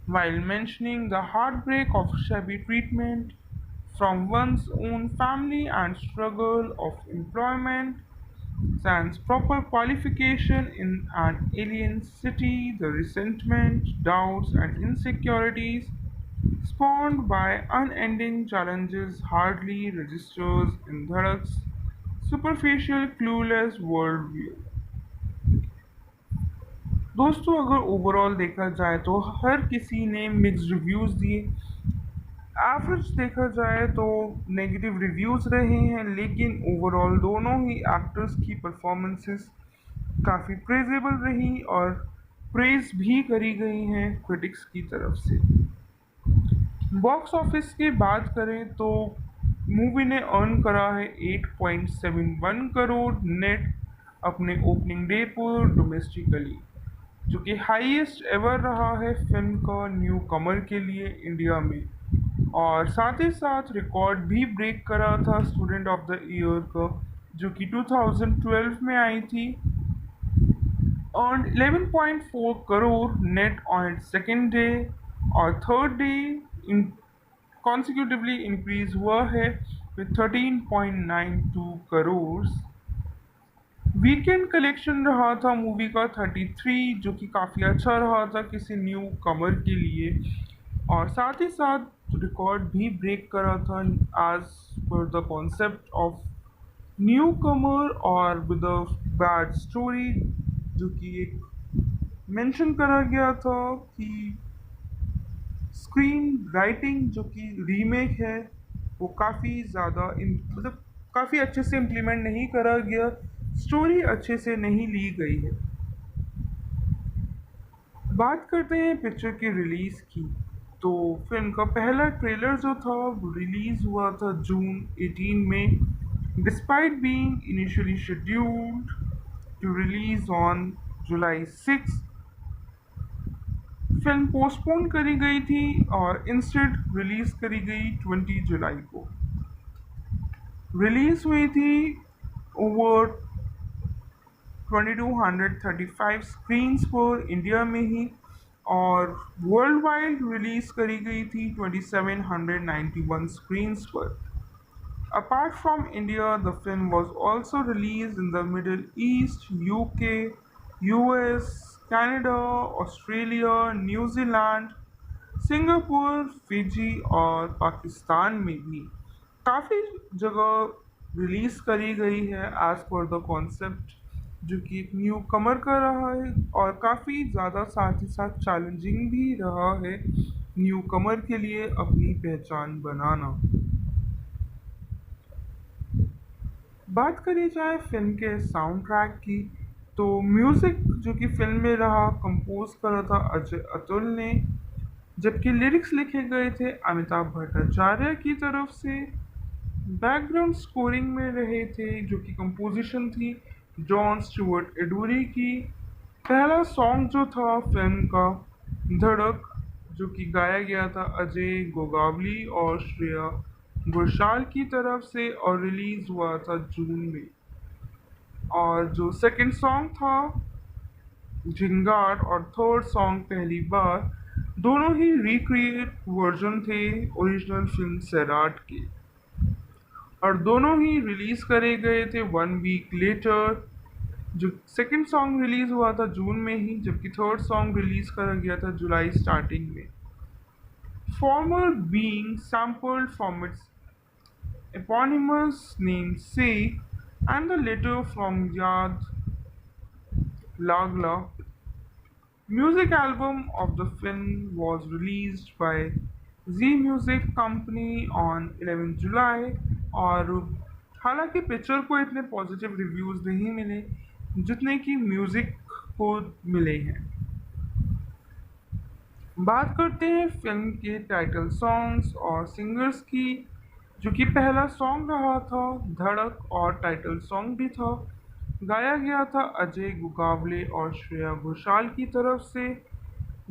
while mentioning the heartbreak of shabby treatment from one's own family and struggle of employment sans proper qualification in an alien city, the resentment, doubts, and insecurities spawned by unending challenges hardly registers in Dhadak's superficial, clueless worldview. दोस्तों अगर overall देखा जाए तो हर किसी ने mixed reviews दिए। Average देखा जाए तो नेगेटिव रिव्यूज़ रहे हैं, लेकिन ओवरऑल दोनों ही एक्टर्स की परफॉर्मेंसेस काफ़ी प्रेजेबल रही और प्रेज भी करी गई हैं क्रिटिक्स की तरफ से। बॉक्स ऑफिस की बात करें तो मूवी ने अर्न करा है 8.71 करोड़ नेट अपने ओपनिंग डे पर डोमेस्टिकली, जो कि हाईएस्ट एवर रहा है फिल्म का न्यू कमर के लिए इंडिया में। और साथ ही साथ रिकॉर्ड भी ब्रेक करा था स्टूडेंट ऑफ द ईयर का, जो कि 2012 में आई थी। earned 11.4 crore net on its second day और third day in consecutively increase हुआ है with 13.92 करोड़। वीकेंड कलेक्शन रहा था मूवी का 33, जो कि काफ़ी अच्छा रहा था किसी न्यू कमर के लिए, और साथ ही साथ रिकॉर्ड भी ब्रेक करा था as per the concept of newcomer और विद अ बैड स्टोरी, जो कि एक मेंशन करा गया था कि स्क्रीन राइटिंग जो कि रीमेक है वो काफ़ी ज़्यादा मतलब काफ़ी अच्छे से इम्प्लीमेंट नहीं करा गया, स्टोरी अच्छे से नहीं ली गई है। बात करते हैं पिक्चर की रिलीज़ की, तो फिल्म का पहला ट्रेलर जो था वो रिलीज़ हुआ था जून 18 में, despite being initially scheduled to release on July 6। Film postpone करी गई थी और इंस्टेड रिलीज करी गई 20 जुलाई को। रिलीज हुई थी ओवर 2235 स्क्रीन्स पर इंडिया में ही, और वर्ल्ड वाइड रिलीज करी गई थी 2791 स्क्रीन्स पर। Apart from India, the film was also released in the Middle East, UK, US, Canada, Australia, New Zealand, Singapore, Fiji और पाकिस्तान में भी काफ़ी जगह रिलीज़ करी गई है एज़ पर द कॉन्सेप्ट, जो कि एक न्यू कमर का रहा है और काफ़ी ज़्यादा साथ ही साथ चैलेंजिंग भी रहा है न्यू कमर के लिए अपनी पहचान बनाना। बात करी जाए फिल्म के साउंड ट्रैक की, तो म्यूज़िक जो कि फिल्म में रहा कंपोज करा था अजय अतुल ने, जबकि लिरिक्स लिखे गए थे अमिताभ भट्टाचार्य की तरफ से। बैकग्राउंड स्कोरिंग में रहे थे जो कि कंपोजिशन थी जॉन स्टुअर्ट एडूरी की। पहला सॉन्ग जो था फिल्म का धड़क, जो कि गाया गया था अजय गोगावली और श्रेया घोषाल की तरफ से और रिलीज हुआ था जून में। और जो सेकंड सॉन्ग था झिंगार और थर्ड सॉन्ग पहली बार, दोनों ही रिक्रिएट वर्जन थे ओरिजिनल फिल्म सैराट के, और दोनों ही रिलीज करे गए थे 1 वीक लेटर। जो सेकंड सॉन्ग रिलीज हुआ था जून में ही, जबकि थर्ड सॉन्ग रिलीज करा गया था जुलाई स्टार्टिंग में। Former being sampled from its eponymous namesake, and the latter from Yad Lagla. Music album of the film was released by Z Music Company on 11 July, और हालांकि पिक्चर को इतने positive reviews नहीं मिले जितने कि म्यूज़िक को मिले हैं। बात करते हैं फिल्म के टाइटल सॉन्ग्स और सिंगर्स की, जो कि पहला सॉन्ग रहा था धड़क और टाइटल सॉन्ग भी था, गाया गया था अजय गोगावले और श्रेया घोषाल की तरफ से।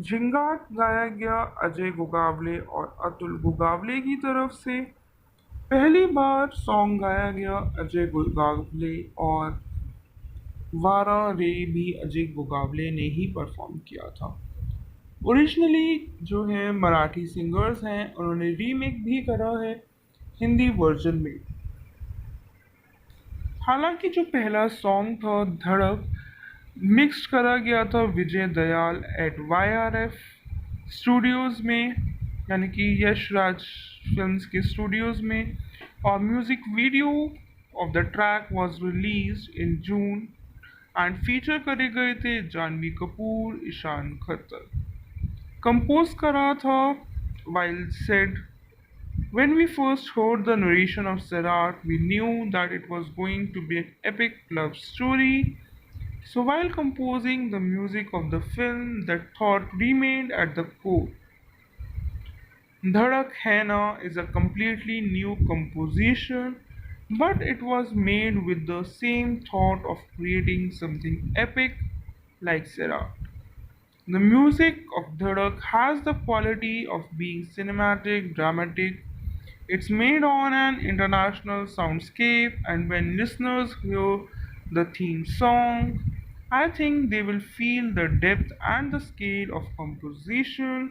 झिंगाट गाया गया अजय गोगावले और अतुल गोगावले की तरफ से। पहली बार सॉन्ग गाया गया अजय गोगावले और वारा रे भी अजय गोगावले ने ही परफॉर्म किया था। ओरिजिनली जो है मराठी सिंगर्स हैं उन्होंने रीमेक भी करा है हिंदी वर्जन में। हालांकि जो पहला सॉन्ग था धड़क मिक्स करा गया था विजय दयाल एट वाईआरएफ स्टूडियोज़ में, यानी कि यश राज फिल्म्स के स्टूडियोज़ में, और music video of the track was released in June and feature करे गए थे जानवी कपूर, ईशान खत्तर। कंपोज करा था wild said, when we first heard the narration of Sarat, we knew that it was going to be an epic love story. So, while composing the music of the film, that thought remained at the core. Dhadak Hena is a completely new composition, but it was made with the same thought of creating something epic like Sarat. The music of Dhadak has the quality of being cinematic, dramatic. It's made on an international soundscape, and when listeners hear the theme song, I think they will feel the depth and the scale of composition.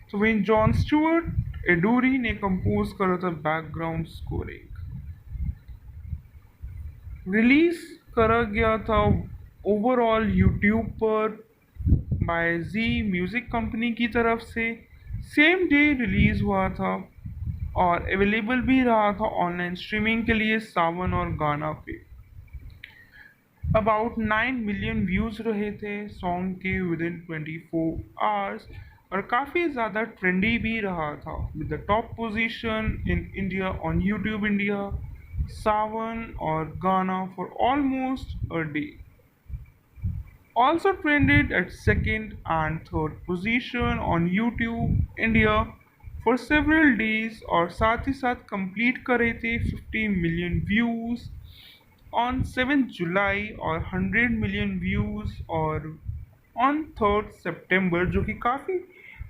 So when John Stewart Eduri ने compose करा था background scoring, release करा गया था overall YouTube पर bye जी music company की तरफ से। सेम डे रिलीज़ हुआ था और अवेलेबल भी रहा था ऑनलाइन स्ट्रीमिंग के लिए सावन और गाना पे। अबाउट 9 मिलियन व्यूज़ रहे थे सॉन्ग के विद इन 24 आवर्स, और काफ़ी ज़्यादा ट्रेंडी भी रहा था with the top position in India on YouTube India, Saavn और Gaana for almost a day. Also trended at second and third position on YouTube India for several days, और साथ ही साथ कंप्लीट करे थे 50 मिलियन व्यूज़ ऑन 7 जुलाई और 100 मिलियन व्यूज़ और on 3 सितंबर, जो कि काफ़ी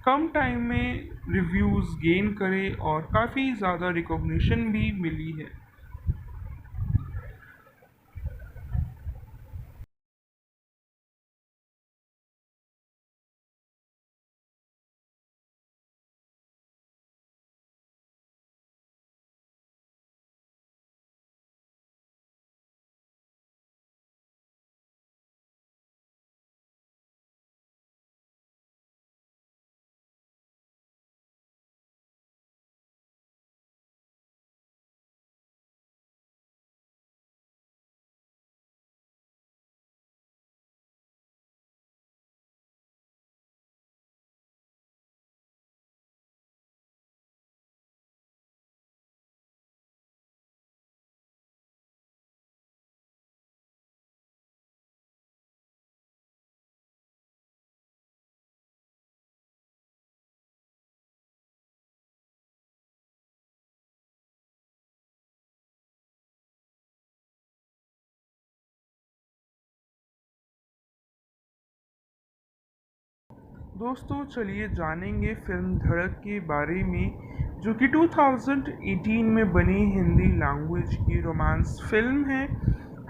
कम टाइम में रिव्यूज़ गेन करे और काफ़ी ज़्यादा रिकॉग्निशन भी मिली है। दोस्तों चलिए जानेंगे फिल्म धड़क के बारे में, जो कि 2018 में बनी हिंदी लैंग्वेज की रोमांस फिल्म है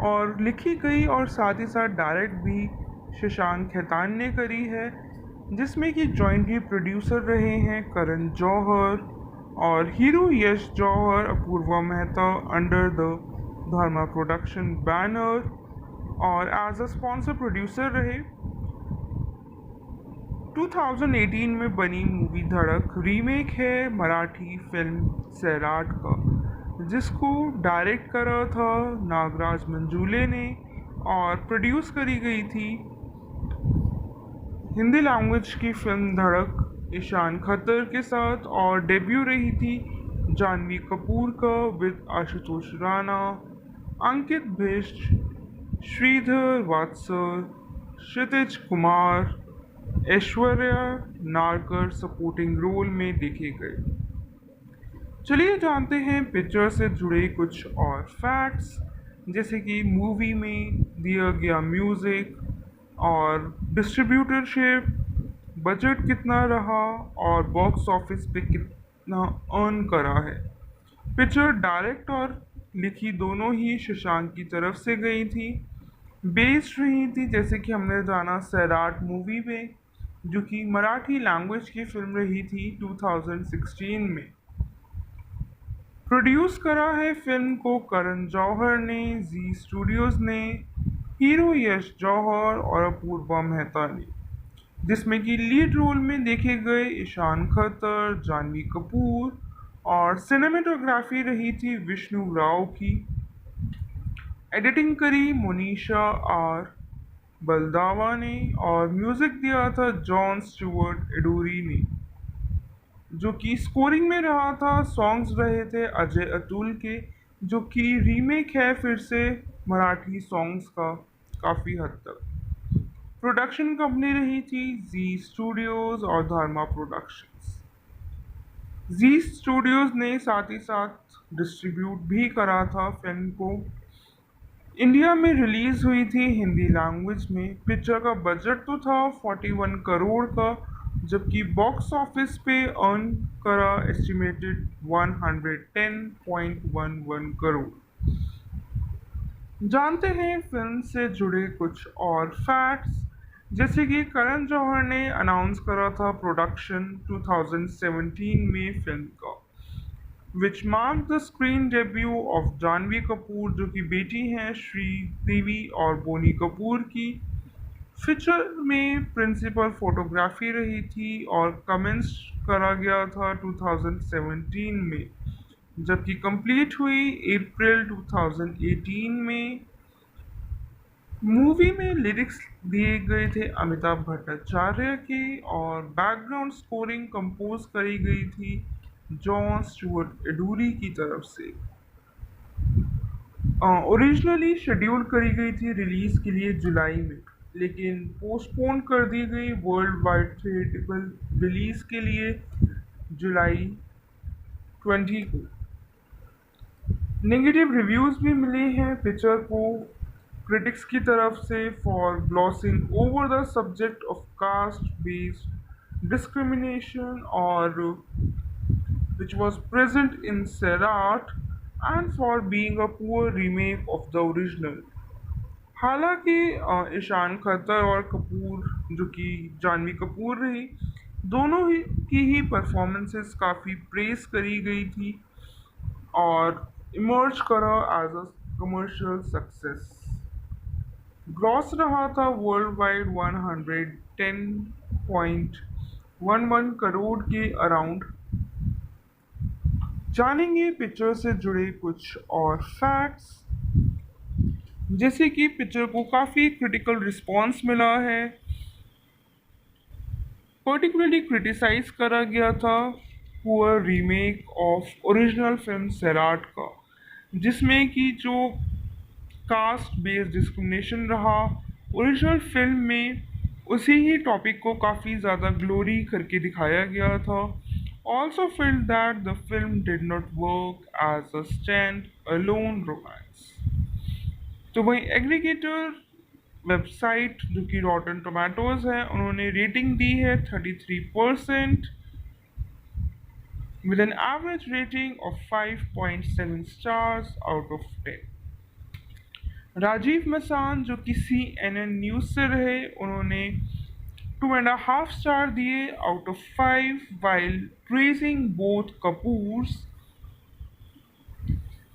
और लिखी गई और साथ ही साथ डायरेक्ट भी शशांक खेतान ने करी है, जिसमें कि जॉइंटली प्रोड्यूसर रहे हैं करण जौहर और Hiroo Yash Johar, Apurva Mehta under the Dharma production banner, और एज अ स्पॉन्सर प्रोड्यूसर रहे। 2018 में बनी मूवी धड़क रीमेक है मराठी फिल्म सैराट का, जिसको डायरेक्ट करा था नागराज मंजूले ने और प्रोड्यूस करी गई थी। हिंदी लैंग्वेज की फिल्म धड़क ईशान खत्तर के साथ, और डेब्यू रही थी जानवी कपूर का with Ashutosh Rana, Ankit Bisht, Shridhar वात्सर, Kshitij Kumar, Aishwarya Narkar supporting role में देखे गए। चलिए जानते हैं पिक्चर से जुड़े कुछ और फैक्ट्स, जैसे कि मूवी में दिया गया म्यूज़िक और डिस्ट्रीब्यूटरशिप, बजट कितना रहा और बॉक्स ऑफिस पे कितना अर्न करा है। पिक्चर डायरेक्ट और लिखी दोनों ही शशांक की तरफ से गई थी, बेस्ड रही थी जैसे कि हमने जाना सैराट मूवी में, जो कि मराठी लैंग्वेज की फिल्म रही थी 2016 में। प्रोड्यूस करा है फिल्म को करण जौहर ने, जी स्टूडियोज ने, हीरो यश जौहर और अपूर्वा मेहता ने, जिसमें कि लीड रोल में देखे गए ईशान खत्तर, जानवी कपूर और सिनेमेटोग्राफी रही थी विष्णु राव की। एडिटिंग करी मोनिशा आर बलदावा ने और म्यूजिक दिया था जॉन स्टुअर्ट एडोरी ने। जो कि स्कोरिंग में रहा था, सॉन्ग्स रहे थे अजय अतुल के, जो कि रीमेक है फिर से मराठी सॉन्ग्स का काफ़ी हद तक। प्रोडक्शन कंपनी रही थी जी स्टूडियोज और धर्मा प्रोडक्शंस। जी स्टूडियोज ने साथ ही साथ डिस्ट्रीब्यूट भी करा था फिल्म को। इंडिया में रिलीज हुई थी हिंदी लैंग्वेज में। पिक्चर का बजट तो था 41 करोड़ का, जबकि बॉक्स ऑफिस पे अर्न करा एस्टिमेटेड 110.11 करोड़। जानते हैं फिल्म से जुड़े कुछ और फैक्ट्स, जैसे कि करण जौहर ने अनाउंस करा था प्रोडक्शन 2017 में फिल्म का, which mark the screen debut of Janhvi Kapoor, जो कि बेटी हैं श्रीदेवी और बोनी कपूर की। फीचर में प्रिंसिपल फोटोग्राफी रही थी और कमेंस करा गया था 2017 में, जबकि कंप्लीट हुई अप्रैल 2018 में। मूवी में लिरिक्स दिए गए थे अमिताभ भट्टाचार्य के और बैकग्राउंड स्कोरिंग कंपोज करी गई थी जॉन स्टुअर्ट एडूरी की तरफ से। ओरिजिनली शेड्यूल करी गई थी रिलीज के लिए जुलाई में, लेकिन पोस्टपोन कर दी गई वर्ल्ड वाइड थिएट्रिकल रिलीज के लिए जुलाई 20 को। नेगेटिव रिव्यूज भी मिले हैं पिक्चर को क्रिटिक्स की तरफ से for glossing over the subject of caste based discrimination और which was present in Serat and for being a poor remake of the original। हालांकि ईशान खत्तर और कपूर, जो कि जानवी कपूर रही, दोनों ही की ही परफॉर्मेंसेस काफ़ी प्रेस करी गई थी और इमर्ज करा as a commercial success. Gross रहा था वर्ल्ड वाइड 110.11 करोड़ के अराउंड। जानेंगे पिक्चर से जुड़े कुछ और फैक्ट्स, जैसे कि पिक्चर को काफ़ी क्रिटिकल रिस्पांस मिला है। पर्टिकुलरली क्रिटिसाइज करा गया था poor remake of original film Sairat का, जिसमें कि जो कास्ट बेस्ड डिस्क्रिमिनेशन रहा ओरिजिनल फिल्म में, उसी ही टॉपिक को काफ़ी ज़्यादा ग्लोरी करके दिखाया गया था। Also feel that the film did not work as a stand alone romance. तो वहीं एग्रीगेटर वेबसाइट, जो कि रॉटन टोमेटोज है, उन्होंने रेटिंग दी है 33% with an average rating of 5.7 stars out of 10। Rajeev Masand, जो कि CNN न्यूज़ से रहे, उन्होंने 2.5 स्टार दिए out of 5 while praising both Kapoors,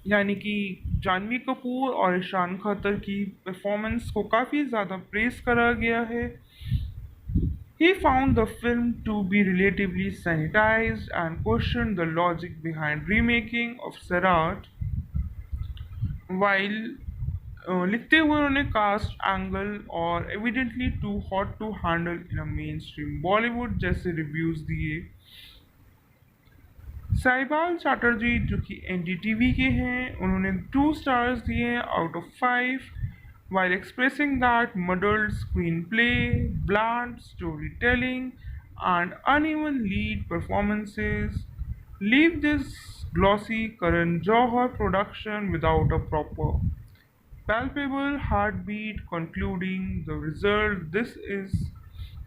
यानी कि जानवी कपूर और ईशान खत्तर की परफॉर्मेंस को काफ़ी ज़्यादा प्रेज करा गया है। He found the film to be relatively sanitized and questioned the logic behind remaking of Sarat, while लिखते हुए उन्होंने कास्ट एंगल और evidently too hot to handle in a mainstream Bollywood जैसे रिव्यूज़ दिए। साहिबाल चैटर्जी, जो कि NDTV के हैं, उन्होंने 2 स्टार्स दिए out of 5 while expressing that muddled screenplay, bland storytelling, and uneven lead performances leave this glossy Karan Johar production without a proper palpable heartbeat, concluding the result this is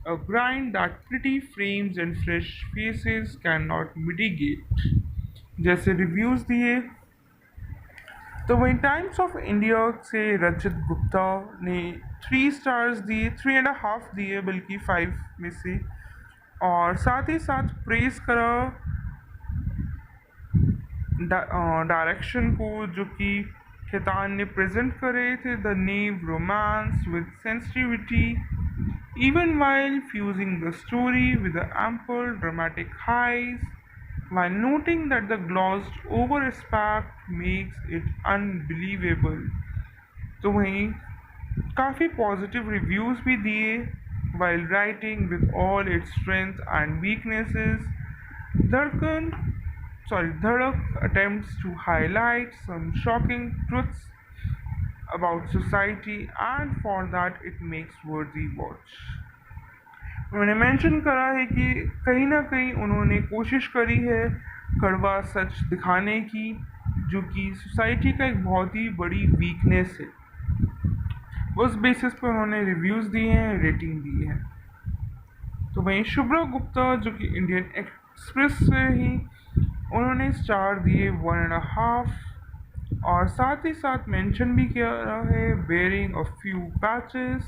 a grind that pretty frames and fresh faces cannot mitigate जैसे reviews दिए। तो वहीं times of India से रचित गुप्ता ने 3 stars दिए, 3.5 दिए बल्कि 5 में से। और साथ ही साथ प्रेस करा डायरेक्शन को, जो कि खेतान ने प्रेजेंट करे थे the naive romance with sensitivity even while fusing the story with the ample dramatic highs, while noting that the glossed over aspect makes it unbelievable। तो वहीं काफ़ी पॉजिटिव रिव्यूज़ भी दिए। while writing with all its strengths and weaknesses, धड़कन धड़क attempts to highlight some shocking truths about society, and for that it makes worthy watch। उन्होंने mention करा है कि कहीं ना कहीं उन्होंने कोशिश करी है कड़वा सच दिखाने की, जो कि सोसाइटी का एक बहुत ही बड़ी वीकनेस है। उस बेसिस पर उन्होंने रिव्यूज़ दिए हैं, रेटिंग दी है। तो वहीं शुभ्रा गुप्ता, जो कि इंडियन एक्सप्रेस से ही, उन्होंने स्टार दिए 1.5। और साथ ही साथ मेंशन भी किया है bearing a few patches,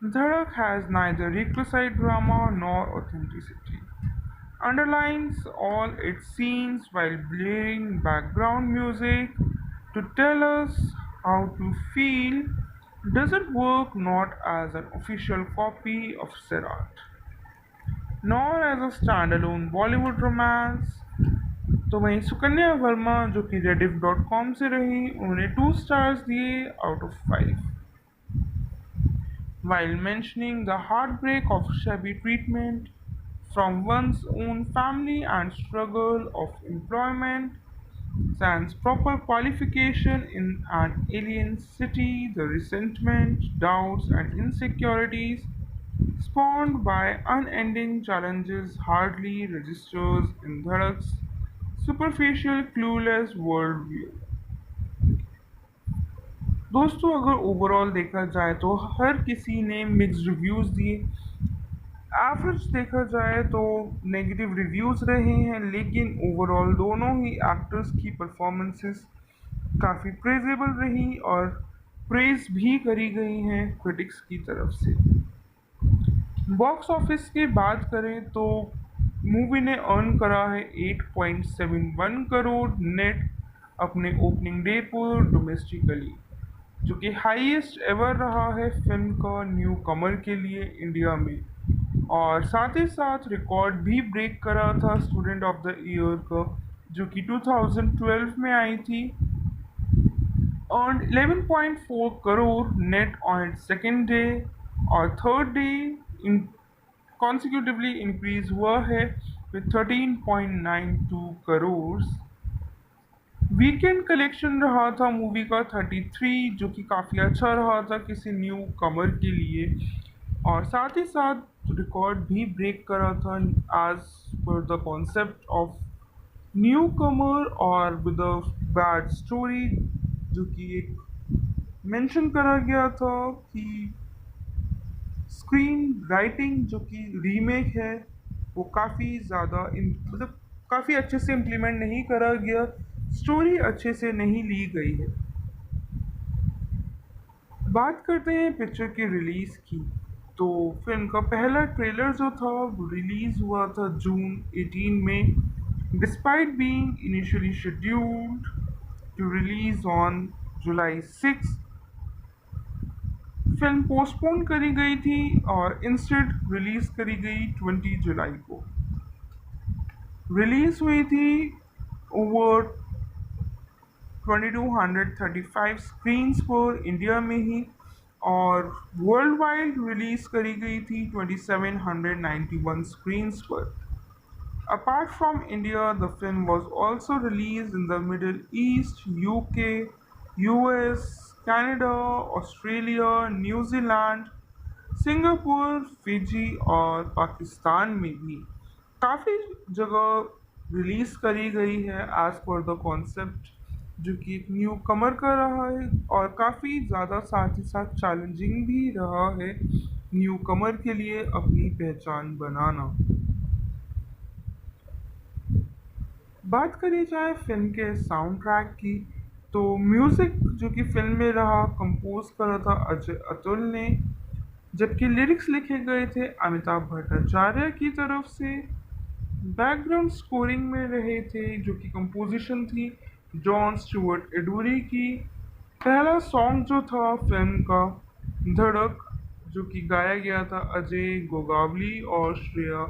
Dhadak has neither requisite drama nor authenticity, underlines all its scenes while blaring background music to tell us how to feel, doesn't work not as an official copy of Sirat, nor as a standalone Bollywood romance। तो वहीं सुकन्या वर्मा, जो कि rediff.com से रही, उन्होंने 2 stars दिए out of 5। while mentioning the heartbreak of shabby treatment from one's own family and struggle of employment sans proper qualification in an alien city, the resentment, doubts, and insecurities spawned by unending challenges hardly registers in Dhadak's superficial, clueless worldview। दोस्तों, अगर overall देखा जाए तो हर किसी ने mixed reviews दिए। Average देखा जाए तो नेगेटिव रिव्यूज़ रहे हैं, लेकिन ओवरऑल दोनों ही एक्टर्स की परफॉर्मेंसेस काफ़ी प्रेजेबल रही और प्रेज भी करी गई हैं क्रिटिक्स की तरफ से। बॉक्स ऑफिस की बात करें तो मूवी ने अर्न करा है 8.71 करोड़ नेट अपने ओपनिंग डे पर डोमेस्टिकली, जो कि हाईएस्ट एवर रहा है फिल्म का न्यू कमर के लिए इंडिया में। और साथ ही साथ रिकॉर्ड भी ब्रेक करा था स्टूडेंट ऑफ द ईयर का, जो कि 2012 में आई थी। Earn 11.4 crore net on it's second day, और थर्ड डे इन कॉन्सिक्यूटिवली इंक्रीज हुआ है विद 13.92 करोड़। वीकेंड कलेक्शन रहा था मूवी का 33, जो कि काफ़ी अच्छा रहा था किसी न्यू कमर के लिए। और साथ ही साथ रिकॉर्ड भी ब्रेक करा था as per the concept of newcomer और विद अ बैड स्टोरी, जो कि एक मेंशन करा गया था कि स्क्रीन राइटिंग जो कि रीमेक है वो काफ़ी ज़्यादा मतलब काफ़ी अच्छे से इम्प्लीमेंट नहीं करा गया, स्टोरी अच्छे से नहीं ली गई है। बात करते हैं पिक्चर की रिलीज़ की, तो फिल्म का पहला ट्रेलर जो था वो रिलीज़ हुआ था जून 18 में, despite being initially scheduled to release on July 6। Film postpone करी गई थी और इंस्टेड रिलीज़ करी गई 20 जुलाई को। रिलीज़ हुई थी ओवर 2235 स्क्रीन्स पर इंडिया में ही, और वर्ल्ड वाइड रिलीज़ करी गई थी 2791 स्क्रीन्स पर। Apart from India, the film was also release in the middle east, UK, US, Canada, Australia, New Zealand, Singapore, Fiji और पाकिस्तान में भी काफ़ी जगह रिलीज़ करी गई है एज़ पर द कॉन्सेप्ट, जो कि एक न्यू कमर का रहा है और काफ़ी ज़्यादा साथ ही साथ चैलेंजिंग भी रहा है न्यू कमर के लिए अपनी पहचान बनाना। बात करी जाए फिल्म के साउंड ट्रैक की, तो म्यूजिक जो कि फिल्म में रहा कंपोज करा था अजय अतुल ने, जबकि लिरिक्स लिखे गए थे अमिताभ भट्टाचार्य की तरफ से। बैकग्राउंड स्कोरिंग में रहे थे जो कि कंपोजिशन थी जॉन स्टुअर्ट एडूरी की। पहला सॉन्ग जो था फिल्म का धड़क, जो कि गाया गया था अजय गोगावली और श्रेया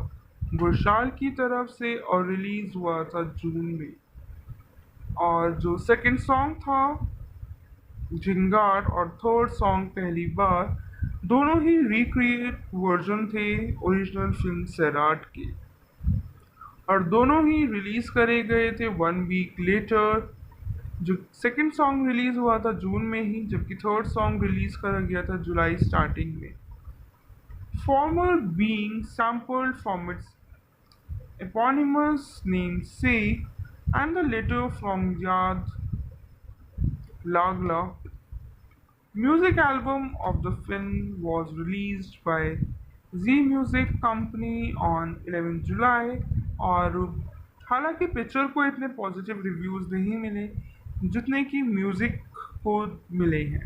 घोषाल की तरफ से और रिलीज हुआ था जून में। और जो सेकंड सॉन्ग था झिंगार और थर्ड सॉन्ग पहली बार, दोनों ही रिक्रिएट वर्जन थे ओरिजिनल फिल्म सैराट के, और दोनों ही रिलीज करे गए थे वन वीक लेटर। जो सेकंड सॉन्ग रिलीज हुआ था जून में ही, जबकि थर्ड सॉन्ग रिलीज करा गया था जुलाई स्टार्टिंग में। Former being sampled from its eponymous namesake, and the latter from Yad Lagla. Music album of the film was released by Z Music Company on 11 जुलाई। और हालांकि पिक्चर को इतने पॉजिटिव रिव्यूज नहीं मिले जितने कि म्यूजिक को मिले हैं।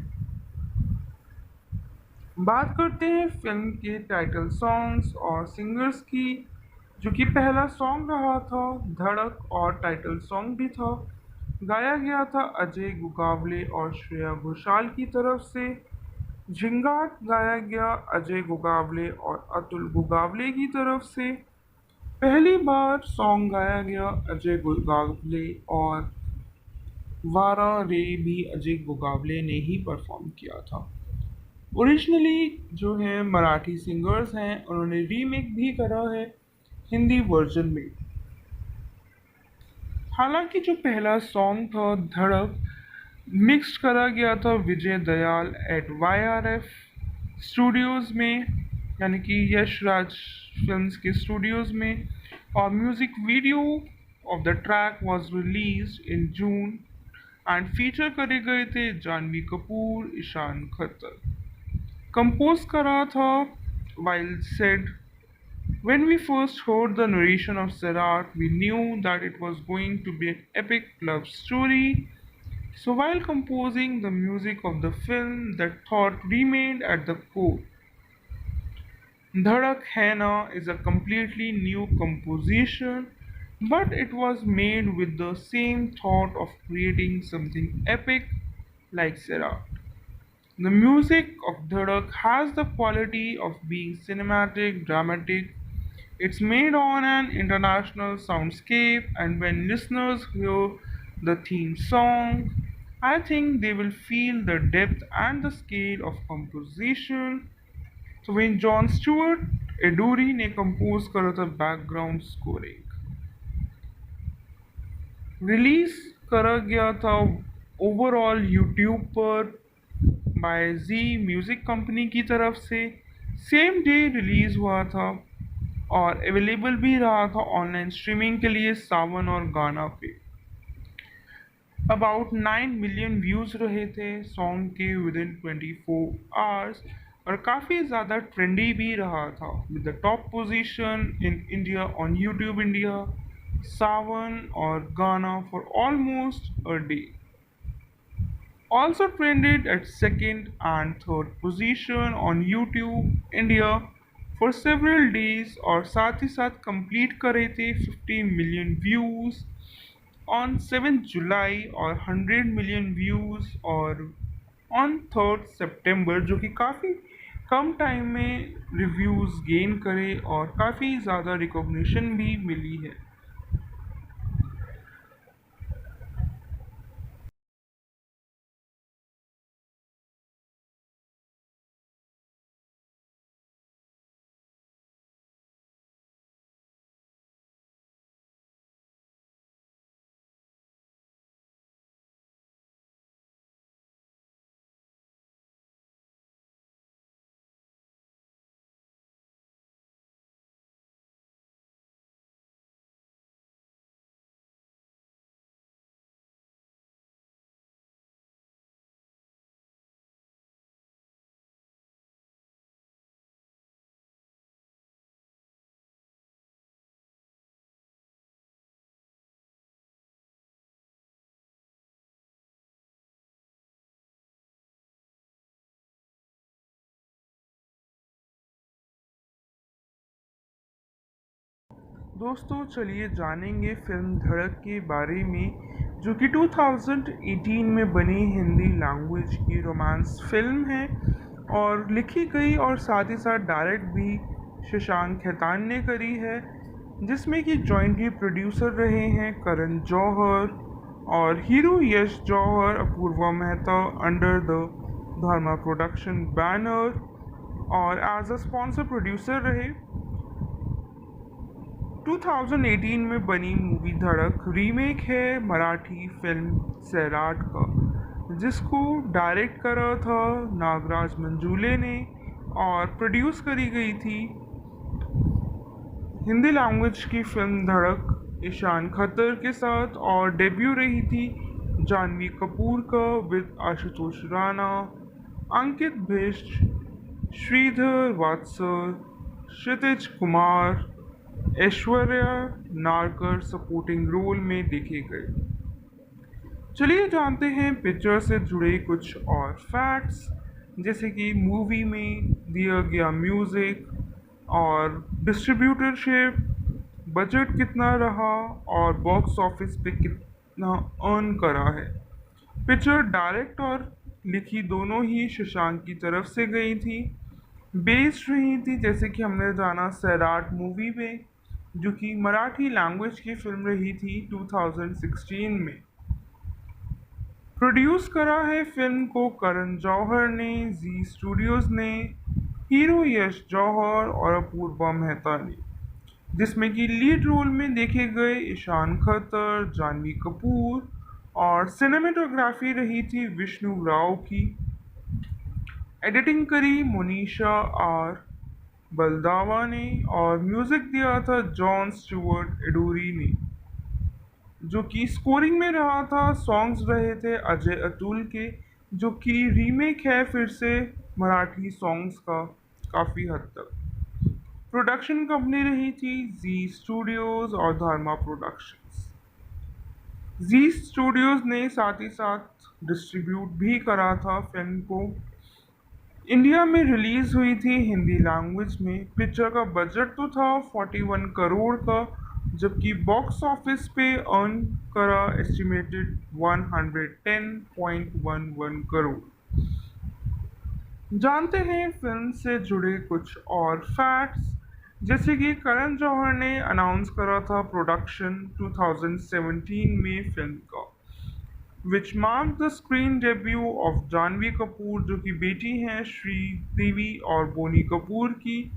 बात करते हैं फिल्म के टाइटल सॉन्ग्स और सिंगर्स की। जो कि पहला सॉन्ग रहा था धड़क और टाइटल सॉन्ग भी था, गाया गया था अजय गुगावले और श्रेया घोषाल की तरफ से। झिंगाट गाया गया अजय गुगावले और अतुल गुगावले की तरफ से। पहली बार सॉन्ग गाया गया अजय गुगावले और वारा रे भी अजय गुगावले ने ही परफॉर्म किया था। ओरिजिनली जो है मराठी सिंगर्स हैं, उन्होंने रीमेक भी करा है हिंदी वर्जन में। हालांकि जो पहला सॉन्ग था धड़क मिक्स करा गया था विजय दयाल एट वाईआरएफ स्टूडियोज़ में, यानी कि यश राज फिल्म्स के स्टूडियोज़ में। और music video of the track was released in June and feature करे गए थे जानवी कपूर, ईशान खत्तर। कंपोज करा था wild said, when we first heard the narration of Sarat, we knew that it was going to be an epic love story. So, while composing the music of the film, that thought remained at the core. Dhadak Hena is a completely new composition, but it was made with the same thought of creating something epic like Sarat. The music of Dhadak has the quality of being cinematic, dramatic. It's made on an international soundscape, and when listeners hear the theme song, I think they will feel the depth and the scale of composition. So when John Stewart एडोरी ने compose करा था background scoring, release करा गया था overall YouTube पर bye जी music company की तरफ से। सेम डे रिलीज़ हुआ था और अवेलेबल भी रहा था ऑनलाइन स्ट्रीमिंग के लिए सावन और गाना पे। अबाउट 9 मिलियन व्यूज़ रहे थे सॉन्ग के विद इन 24 आवर्स, और काफ़ी ज़्यादा ट्रेंडी भी रहा था with the top position in India on YouTube India, Saavn और Gaana for almost a day. Also trended at second and third position on YouTube India for several days, और साथ ही साथ कंप्लीट करे थे 50 मिलियन व्यूज़ ऑन 7 जुलाई और 100 मिलियन व्यूज़ और on 3 सितंबर, जो कि काफ़ी कम टाइम में रिव्यूज़ गेन करे और काफ़ी ज़्यादा रिकॉग्निशन भी मिली है। दोस्तों चलिए जानेंगे फिल्म धड़क के बारे में जो कि 2018 में बनी हिंदी लैंग्वेज की रोमांस फिल्म है और लिखी गई और साथ ही साथ डायरेक्ट भी शशांक खेतान ने करी है, जिसमें कि जॉइंटली प्रोड्यूसर रहे हैं करण जौहर और Hiroo Yash Johar Apurva Mehta under the Dharma production banner, और एज अ स्पॉन्सर प्रोड्यूसर रहे। 2018 में बनी मूवी धड़क रीमेक है मराठी फिल्म सैराट का, जिसको डायरेक्ट करा था नागराज मंजूले ने और प्रोड्यूस करी गई थी। हिंदी लैंग्वेज की फिल्म धड़क ईशान खत्तर के साथ और डेब्यू रही थी जानवी कपूर का with Ashutosh Rana, Ankit Bisht, Shridhar वात्सर, Kshitij Kumar, Aishwarya Narkar supporting role में देखे गए। चलिए जानते हैं पिक्चर से जुड़े कुछ और फैक्ट्स, जैसे कि मूवी में दिया गया म्यूज़िक और डिस्ट्रीब्यूटरशिप, बजट कितना रहा और बॉक्स ऑफिस पे कितना अर्न करा है। पिक्चर डायरेक्ट और लिखी दोनों ही शशांक की तरफ से गई थी। बेस्ड रही थी जैसे कि हमने जाना सैराट मूवी में, जो कि मराठी लैंग्वेज की फिल्म रही थी 2016 में। प्रोड्यूस करा है फिल्म को करण जौहर ने, जी स्टूडियोज ने, हीरो यश जौहर और अपूर्वा मेहता ने, जिसमें कि लीड रोल में देखे गए ईशान खत्तर, जानवी कपूर, और सिनेमेटोग्राफी रही थी विष्णु राव की। एडिटिंग करी मोनिशा आर बलदावा ने और म्यूजिक दिया था जॉन स्टुअर्ट एडोरी ने। जो कि स्कोरिंग में रहा था सॉन्ग्स रहे थे अजय अतुल के, जो कि रीमेक है फिर से मराठी सॉन्ग्स का काफ़ी हद तक। प्रोडक्शन कंपनी रही थी जी स्टूडियोज और धर्मा प्रोडक्शंस। जी स्टूडियोज ने साथ ही साथ डिस्ट्रीब्यूट भी करा था फिल्म को। इंडिया में रिलीज हुई थी हिंदी लैंग्वेज में। पिक्चर का बजट तो था 41 करोड़ का, जबकि बॉक्स ऑफिस पे अर्न करा एस्टिमेटेड 110.11 करोड़। जानते हैं फिल्म से जुड़े कुछ और फैक्ट्स, जैसे कि करण जौहर ने अनाउंस करा था प्रोडक्शन 2017 में फिल्म का, which mark the screen debut of Janhvi Kapoor, जो कि बेटी हैं श्रीदेवी और बोनी कपूर की।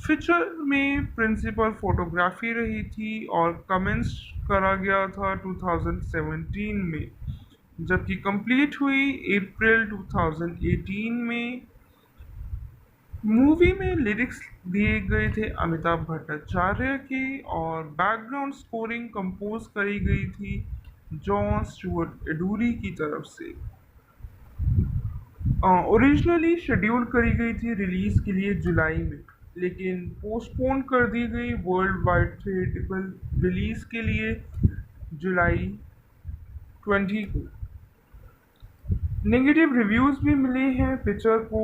फीचर में प्रिंसिपल फोटोग्राफी रही थी और कमेंस करा गया था 2017 में, जबकि कंप्लीट हुई अप्रैल 2018 में। मूवी में लिरिक्स दिए गए थे अमिताभ भट्टाचार्य के और बैकग्राउंड स्कोरिंग कंपोज करी गई थी जॉन स्टुअर्ट एडूरी की तरफ से। ओरिजिनली शेड्यूल करी गई थी रिलीज के लिए जुलाई में, लेकिन पोस्टपोन कर दी गई वर्ल्ड वाइड थिएट्रिकल रिलीज के लिए जुलाई 20 को। नेगेटिव रिव्यूज भी मिले हैं पिक्चर को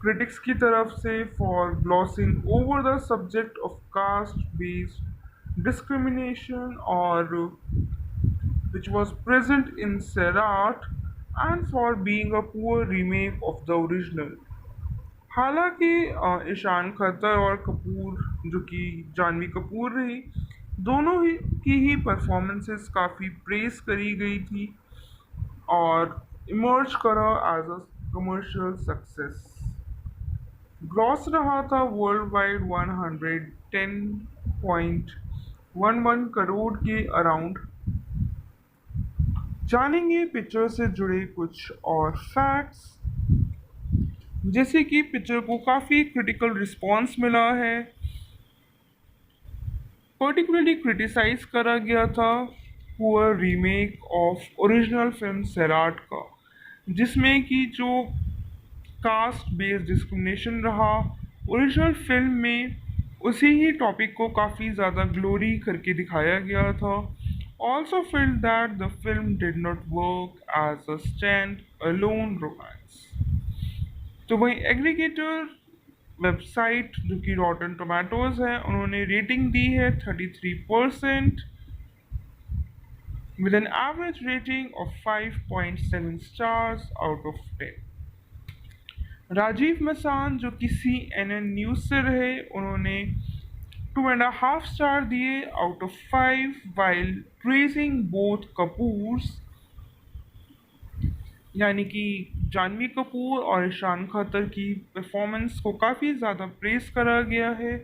क्रिटिक्स की तरफ से for glossing over the subject of caste based discrimination और which was present in Seurat and for being a poor remake of the original। हालांकि ईशान खत्तर और कपूर, जो कि जानवी कपूर रही, दोनों ही की ही परफॉर्मेंसेस काफ़ी प्रेस करी गई थी और इमर्ज करा as a commercial success. Gross रहा था वर्ल्ड वाइड 110.11 करोड़ के अराउंड। जानेंगे पिक्चर से जुड़े कुछ और फैक्ट्स, जैसे कि पिक्चर को काफ़ी क्रिटिकल रिस्पांस मिला है। पर्टिकुलरली क्रिटिसाइज करा गया था poor remake of original film Sairat का, जिसमें कि जो कास्ट बेस्ड डिस्क्रिमिनेशन रहा ओरिजिनल फिल्म में, उसी ही टॉपिक को काफ़ी ज़्यादा ग्लोरी करके दिखाया गया था। Also felt that the film did not work as a stand-alone romance। तो वहीं एग्रीगेटर वेबसाइट जो कि रॉटन टोमेटोज है, उन्होंने रेटिंग दी है 33% with an average rating of 5.7 stars out of 10। Rajeev Masand जो कि CNN न्यूज़ से रहे, उन्होंने 2.5 स्टार दिए out of 5 while praising both Kapoors, यानी कि जानवी कपूर और ईशान खतर की परफॉर्मेंस को काफ़ी ज़्यादा प्रेस करा गया है।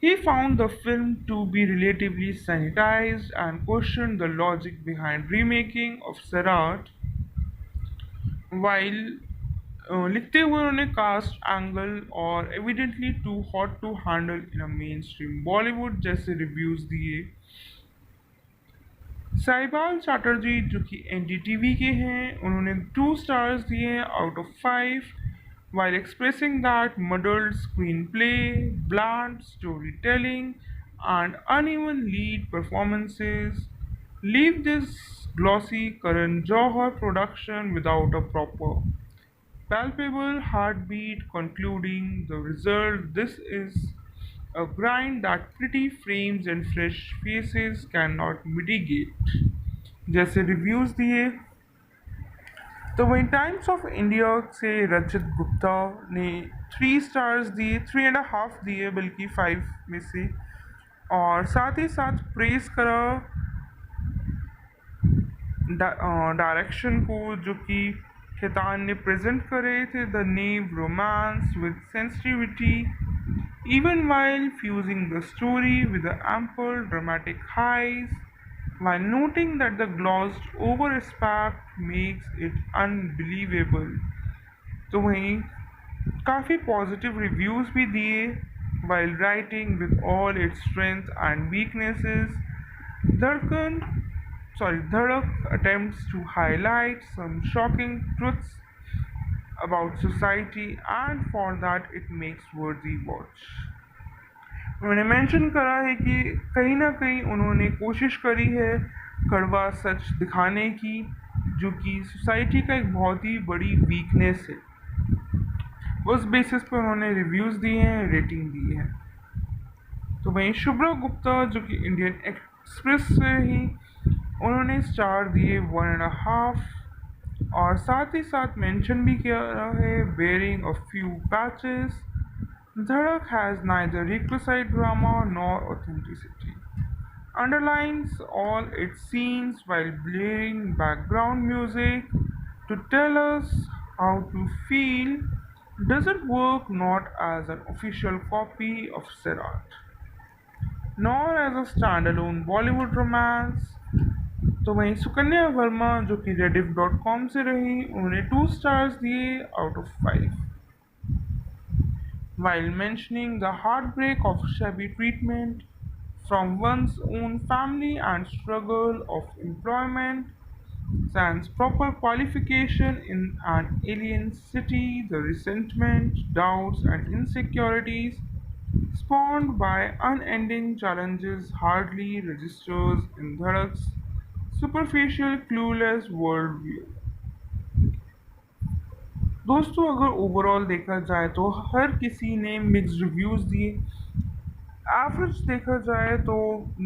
He found the film to be relatively sanitized and questioned the logic behind remaking of Sarat, while लिखते हुए उन्होंने कास्ट एंगल और evidently too hot to handle in a mainstream Bollywood जैसे रिव्यूज़ दिए। साहिबाल चैटर्जी जो कि NDTV के हैं, उन्होंने 2 स्टार्स दिए out of 5 while expressing that muddled screenplay, bland storytelling, and uneven lead performances leave this glossy Karan Johar production without a proper palpable heartbeat, concluding the result this is a grind that pretty frames and fresh faces cannot mitigate। जैसे reviews दिए, तो वहीं times of India से रचित गुप्ता ने 3 stars दिए, 3.5 दिए बल्कि 5 में से, और साथ ही साथ प्रेस करा डायरेक्शन को जो कि खेतान ने प्रेजेंट करे थे, the naive romance with sensitivity even while fusing the story with the ample dramatic highs, while noting that the glossed over aspect makes it unbelievable। तो वहीं काफ़ी पॉजिटिव रिव्यूज़ भी दिए, while writing with all its strengths and weaknesses, धड़कन धड़क attempts to highlight some shocking truths about society and for that it makes worthy watch। उन्होंने mention करा है कि कहीं ना कहीं उन्होंने कोशिश करी है कड़वा सच दिखाने की, जो कि सोसाइटी का एक बहुत ही बड़ी वीकनेस है। उस बेसिस पर उन्होंने रिव्यूज़ दिए हैं, रेटिंग दी है। तो वहीं शुभ्रा गुप्ता जो कि इंडियन एक्सप्रेस से ही, उन्होंने स्टार दिए 1.5, और साथ ही साथ मेंशन भी किया है बेयरिंग अ फ्यू पैचेस, धड़क has neither requisite drama nor authenticity, underlines all its scenes while blaring background music to tell us how to feel, doesn't work not as an official copy of Serat nor as a standalone Bollywood romance। तो वहीं सुकन्या वर्मा जो कि rediff.com से रही, उन्होंने 2 stars दिए out of 5 while mentioning the heartbreak of shabby treatment from one's own family and struggle of employment sans proper qualification in an alien city, the resentment, doubts, and insecurities spawned by unending challenges hardly registers in Dhadak's superficial, clueless worldview। दोस्तों, अगर overall देखा जाए तो हर किसी ने mixed reviews दिए। Average देखा जाए तो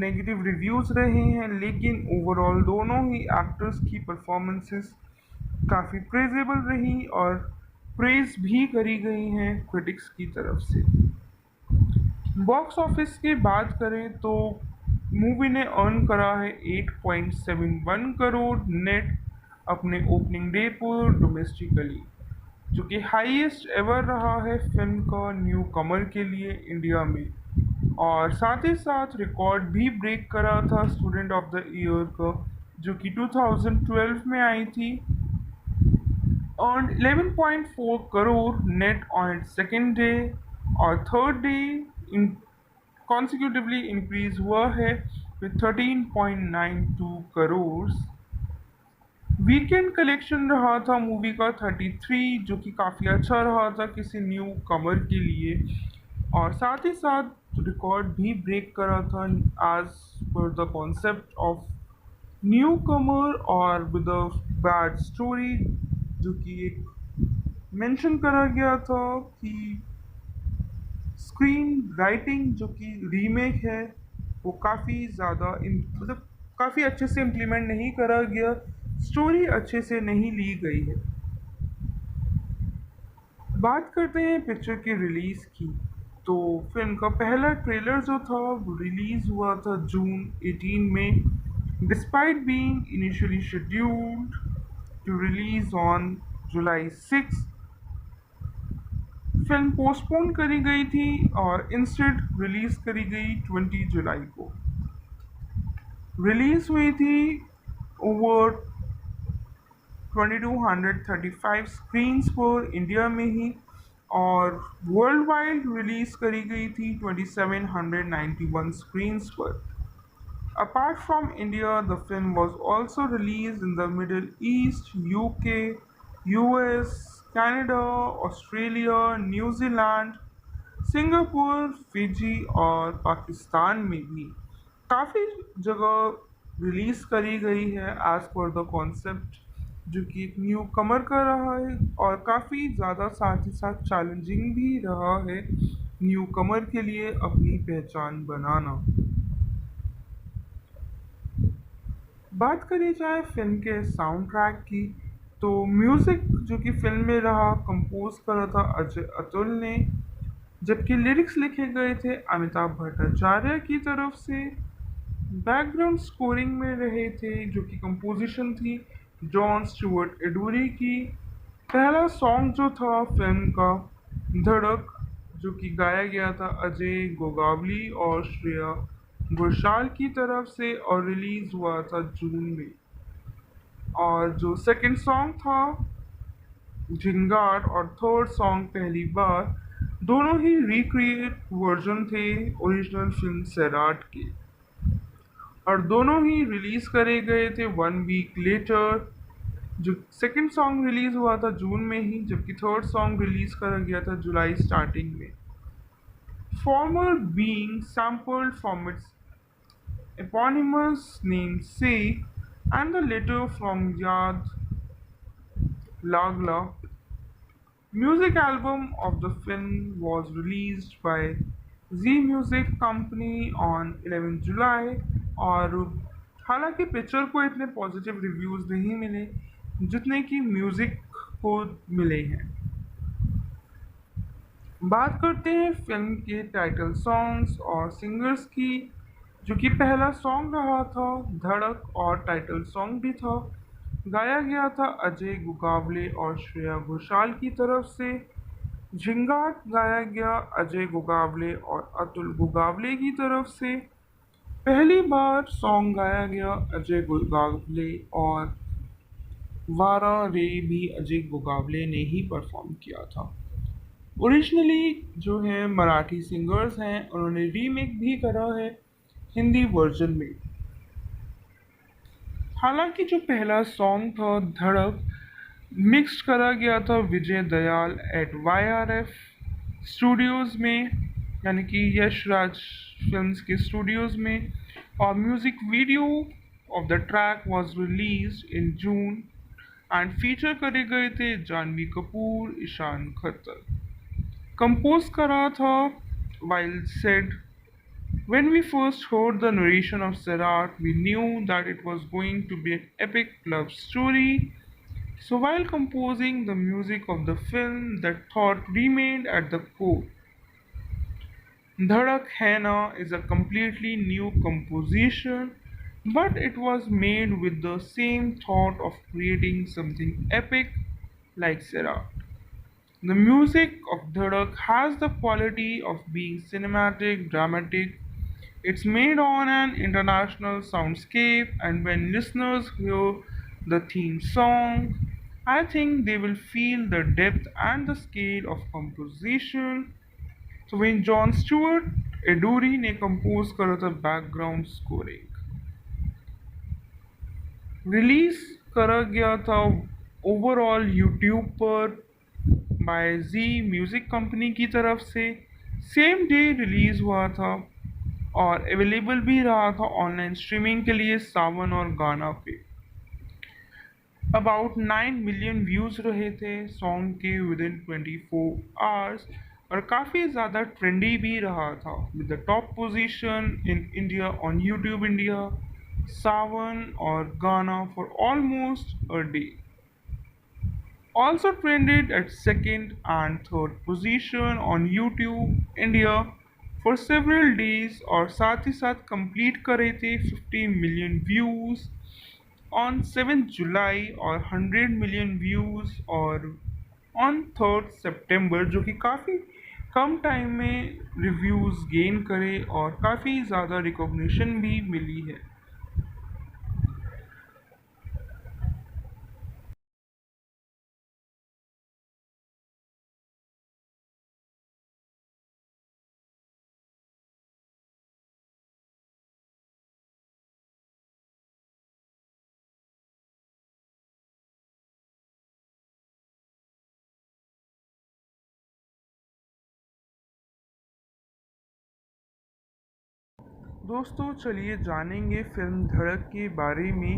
नेगेटिव रिव्यूज़ रहे हैं, लेकिन ओवरऑल दोनों ही एक्टर्स की परफॉर्मेंसेस काफ़ी प्रेजेबल रही और प्रेज भी करी गई हैं क्रिटिक्स की तरफ से। बॉक्स ऑफिस की बात करें तो मूवी ने अर्न करा है 8.71 करोड़ नेट अपने ओपनिंग डे पर डोमेस्टिकली, जो कि हाईएस्ट एवर रहा है फिल्म का न्यू कमर के लिए इंडिया में, और साथ ही साथ रिकॉर्ड भी ब्रेक करा था स्टूडेंट ऑफ द ईयर का, जो कि 2012 में आई थी। Earn 11.4 crore net on it's second day, और थर्ड डे इन कॉन्सिक्यूटिवली इंक्रीज हुआ है विद 13.92 करोड़। वीकेंड कलेक्शन रहा था मूवी का 33, जो कि काफ़ी अच्छा रहा था किसी न्यू कमर के लिए, और साथ ही साथ रिकॉर्ड भी ब्रेक करा था as per the concept of newcomer और विद अ बैड स्टोरी, जो कि एक मेंशन करा गया था कि स्क्रीन राइटिंग जो कि रीमेक है वो काफ़ी ज़्यादा मतलब काफ़ी अच्छे से इम्प्लीमेंट नहीं करा गया, स्टोरी अच्छे से नहीं ली गई है। बात करते हैं पिक्चर की रिलीज़ की। तो फिल्म का पहला ट्रेलर जो था वो रिलीज़ हुआ था जून 18 में, despite being initially scheduled to release on July 6, film postpone करी गई थी और इंस्टेड रिलीज करी गई 20 जुलाई को। रिलीज हुई थी ओवर 2235 स्क्रीन्स पर इंडिया में ही, और वर्ल्ड वाइड रिलीज करी गई थी 2791 स्क्रीन्स पर। Apart from India, the film was also released in the Middle East, UK, US, Canada, Australia, New Zealand, Singapore, Fiji और पाकिस्तान में भी काफ़ी जगह रिलीज़ करी गई है एज पर द कॉन्सेप्ट, जो कि एक न्यू कमर का रहा है और काफ़ी ज़्यादा साथ ही साथ चैलेंजिंग भी रहा है न्यू कमर के लिए अपनी पहचान बनाना। बात करी जाए फिल्म के साउंड ट्रैक की, तो म्यूज़िक जो कि फिल्म में रहा कंपोज करा था अजय अतुल ने, जबकि लिरिक्स लिखे गए थे अमिताभ भट्टाचार्य की तरफ से। बैकग्राउंड स्कोरिंग में रहे थे जो कि कंपोजिशन थी जॉन स्टुअर्ट एडूरी की। पहला सॉन्ग जो था फिल्म का धड़क, जो कि गाया गया था अजय गोगावली और श्रेया घोषाल की तरफ से और रिलीज हुआ था जून में। और जो सेकंड सॉन्ग था झिंगार और थर्ड सॉन्ग पहली बार, दोनों ही रिक्रिएट वर्जन थे ओरिजिनल फिल्म सैराट के, और दोनों ही रिलीज करे गए थे 1 वीक लेटर। जो सेकंड सॉन्ग रिलीज हुआ था जून में ही, जबकि थर्ड सॉन्ग रिलीज करा गया था जुलाई स्टार्टिंग में। Former being sampled from its eponymous namesake, and the latter from Yad Lagla. Music album of the film was released by Z Music Company on 11 July, और हालांकि पिक्चर को इतने positive reviews नहीं मिले जितने कि म्यूज़िक को मिले हैं। बात करते हैं फिल्म के टाइटल सॉन्ग्स और सिंगर्स की, जो कि पहला सॉन्ग रहा था धड़क और टाइटल सॉन्ग भी था। गाया गया था अजय गुगावले और श्रेया घोषाल की तरफ से। झिंगाट गाया गया अजय गुगावले और अतुल गुगावले की तरफ से। पहली बार सॉन्ग गाया गया अजय गुगावले और वारा रे भी अजय गुगावले ने ही परफॉर्म किया था। ओरिजिनली जो है मराठी सिंगर्स हैं, उन्होंने रीमेक भी करा है हिंदी वर्जन में। हालांकि जो पहला सॉन्ग था धड़क मिक्स करा गया था विजय दयाल एट YRF स्टूडियोज़ में, यानी कि यश राज फिल्म्स के स्टूडियोज़ में, और music video of the track was released in June and feature करे गए थे जानवी कपूर, ईशान खत्तर। कंपोज करा था while said, when we first heard the narration of Sarat, we knew that it was going to be an epic love story. So while composing the music of the film, that thought remained at the core. Dhadak Hai Na is a completely new composition, but it was made with the same thought of creating something epic like Sarat. The music of Dhadak has the quality of being cinematic, dramatic. It's made on an international soundscape, and when listeners hear the theme song, I think they will feel the depth and the scale of composition. So when John Stewart Eduri ने compose करा था background scoring, release करा गया था overall YouTube पर bye जी music company की तरफ से। सेम डे रिलीज़ हुआ था और अवेलेबल भी रहा था ऑनलाइन स्ट्रीमिंग के लिए सावन और गाना पे। अबाउट 9 मिलियन व्यूज़ रहे थे सॉन्ग के विद इन 24 आवर्स, और काफ़ी ज़्यादा ट्रेंडी भी रहा था with the top position in India on YouTube India, Saavn और Gaana for almost a day. Also trended at second and third position on YouTube India for several days और साथ ही साथ कंप्लीट करे थे 50 मिलियन व्यूज़ ऑन 7 जुलाई और 100 मिलियन व्यूज़ और on 3 सितंबर, जो कि काफ़ी कम टाइम में रिव्यूज़ गेन करे और काफ़ी ज़्यादा रिकॉग्निशन भी मिली है. दोस्तों चलिए जानेंगे फिल्म धड़क के बारे में,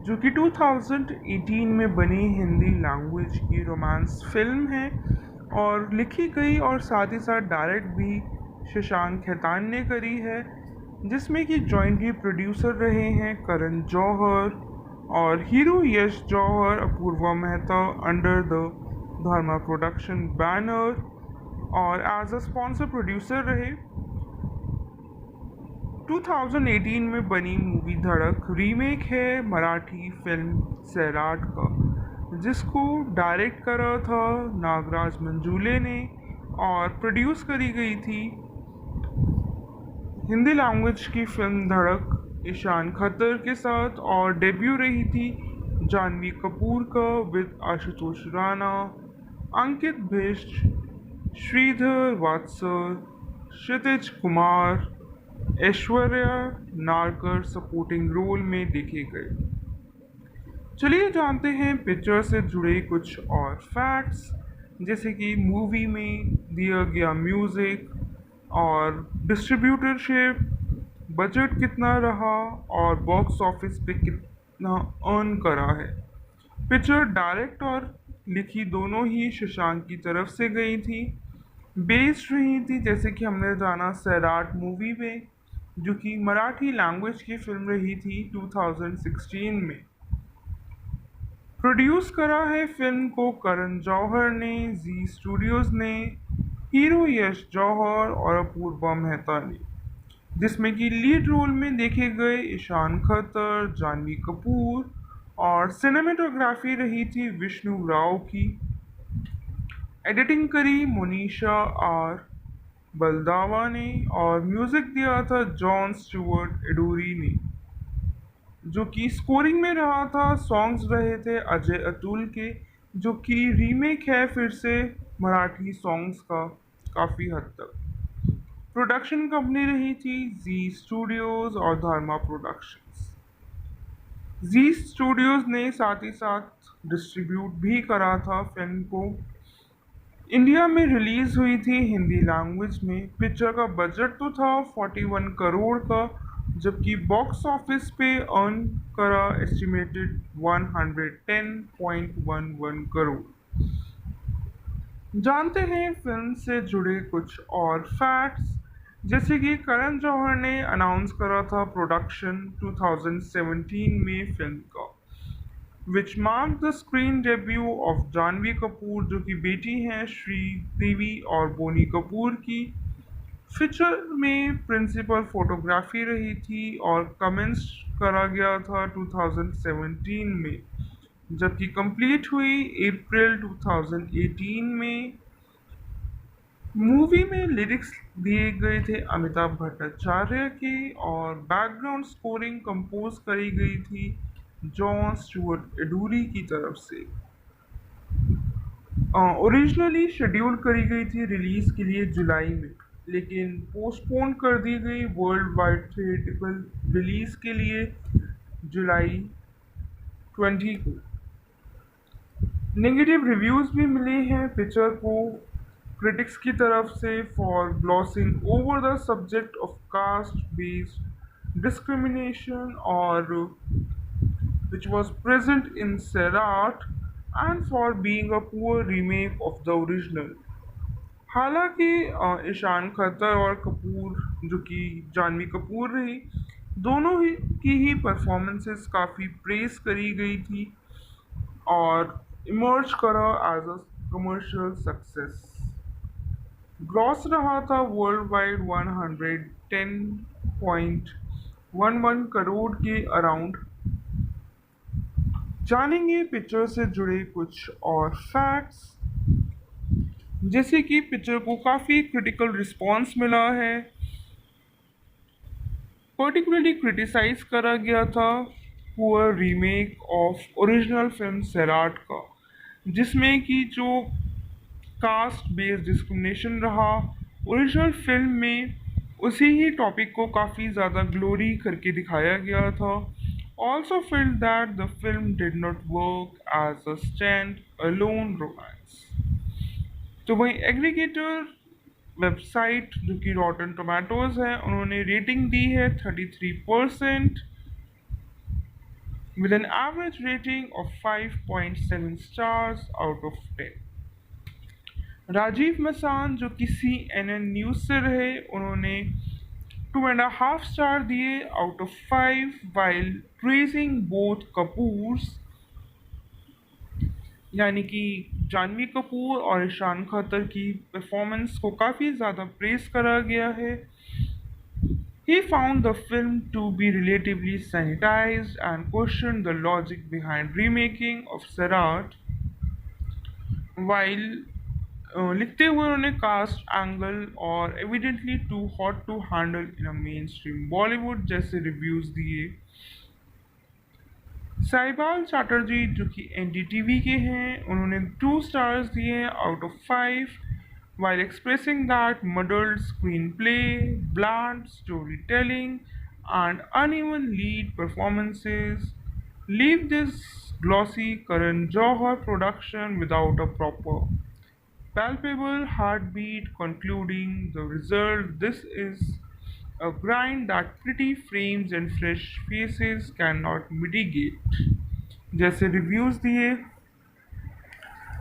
जो कि 2018 में बनी हिंदी लैंग्वेज की रोमांस फिल्म है और लिखी गई और साथ ही साथ डायरेक्ट भी शशांक खेतान ने करी है, जिसमें कि जॉइंटली प्रोड्यूसर रहे हैं करण जौहर और Hiroo Yash Johar, Apurva Mehta under the Dharma production banner और एज अ स्पॉन्सर प्रोड्यूसर रहे. 2018 में बनी मूवी धड़क रीमेक है मराठी फिल्म सैराट का, जिसको डायरेक्ट करा था नागराज मंजूले ने और प्रोड्यूस करी गई थी हिंदी लैंग्वेज की फिल्म धड़क ईशान खत्तर के साथ और डेब्यू रही थी जानवी कपूर का with Ashutosh Rana, Ankit Bisht, Shridhar वात्सर, Kshitij Kumar, Aishwarya Narkar supporting role में देखे गए. चलिए जानते हैं पिक्चर से जुड़े कुछ और फैक्ट्स, जैसे कि मूवी में दिया गया म्यूज़िक और डिस्ट्रीब्यूटरशिप, बजट कितना रहा और बॉक्स ऑफिस पे कितना अर्न करा है. पिक्चर डायरेक्ट और लिखी दोनों ही शशांक की तरफ से गई थी. बेस्ड रही थी, जैसे कि हमने जाना, सैराट मूवी में, जो कि मराठी लैंग्वेज की फिल्म रही थी 2016 में. प्रोड्यूस करा है फिल्म को करण जौहर ने, जी स्टूडियोज ने, हीरो यश जौहर और अपूर्वा मेहता ने, जिसमें कि लीड रोल में देखे गए ईशान खत्तर, जानवी कपूर और सिनेमेटोग्राफी रही थी विष्णु राव की. एडिटिंग करी मोनिशा आर बलदावा ने और म्यूज़िक दिया था जॉन स्टुअर्ट एडोरी ने. जो कि स्कोरिंग में रहा था, सॉन्ग्स रहे थे अजय अतुल के, जो कि रीमेक है फिर से मराठी सॉन्ग्स का काफ़ी हद तक. प्रोडक्शन कंपनी रही थी जी स्टूडियोज़ और धर्मा प्रोडक्शंस. जी स्टूडियोज़ ने साथ ही साथ डिस्ट्रीब्यूट भी करा था फिल्म को. इंडिया में रिलीज़ हुई थी हिंदी लैंग्वेज में. पिक्चर का बजट तो था 41 करोड़ का, जबकि बॉक्स ऑफिस पे अर्न करा एस्टिमेटेड 110.11 करोड़. जानते हैं फिल्म से जुड़े कुछ और फैक्ट्स, जैसे कि करण जौहर ने अनाउंस करा था प्रोडक्शन 2017 में फिल्म का, which mark the screen debut of Janhvi Kapoor, जो कि बेटी हैं श्रीदेवी और बोनी कपूर की. फीचर में प्रिंसिपल फोटोग्राफी रही थी और कमेंस करा गया था 2017 में, जबकि कंप्लीट हुई अप्रैल 2018 में. मूवी में लिरिक्स दिए गए थे अमिताभ भट्टाचार्य के और बैकग्राउंड स्कोरिंग कंपोज करी गई थी जॉन स्टुअर्ट एडूरी की तरफ से. ओरिजिनली शेड्यूल करी गई थी रिलीज़ के लिए जुलाई में, लेकिन पोस्टपोन कर दी गई वर्ल्ड वाइड थिएट्रिकल रिलीज़ के लिए जुलाई 20 को. नेगेटिव रिव्यूज़ भी मिले हैं पिक्चर को क्रिटिक्स की तरफ से for glossing over the subject of caste based discrimination और which was present in Seurat and for being a poor remake of the original. हालांकि ईशान खतर और कपूर जो कि जानवी कपूर रही, दोनों ही की ही परफॉर्मेंसेस काफ़ी प्रेस करी गई थी और इमर्ज करा as a commercial success. Gross रहा था वर्ल्ड वाइड 110.11 करोड़ के अराउंड। जानेंगे पिक्चर से जुड़े कुछ और फैक्ट्स, जैसे कि पिक्चर को काफ़ी क्रिटिकल रिस्पांस मिला है। पर्टिकुलरली क्रिटिसाइज करा गया था poor remake of original film Sairat का, जिसमें कि जो कास्ट बेस्ड डिस्क्रिमिनेशन रहा ओरिजिनल फिल्म में, उसी ही टॉपिक को काफ़ी ज़्यादा ग्लोरी करके दिखाया गया था। Also feel that the film did not work as a stand alone romance. तो वहीं एग्रीगेटर वेबसाइट जो कि रॉटन टोमेटोज है, उन्होंने रेटिंग दी है 33% with an average rating of 5.7 stars out of 10। Rajeev Masand जो कि CNN न्यूज़ से रहे, उन्होंने 2.5 स्टार दिए out of 5 while praising both Kapoors, यानी कि जानवी कपूर और ईशान खतर की परफॉर्मेंस को काफ़ी ज़्यादा प्रेज करा गया है। He found the film to be relatively sanitized and questioned the logic behind remaking of Sarat, while लिखते हुए उन्होंने कास्ट एंगल और evidently too hot to handle in a mainstream Bollywood जैसे रिव्यूज़ दिए। साहिबाल चैटर्जी जो कि NDTV के हैं, उन्होंने 2 स्टार्स दिए out of 5 while expressing that muddled screenplay, bland storytelling, and uneven lead performances leave this glossy Karan Johar production without a proper, palpable heartbeat, concluding the result. This is a grind that pretty frames and fresh faces cannot mitigate। जैसे reviews दिए,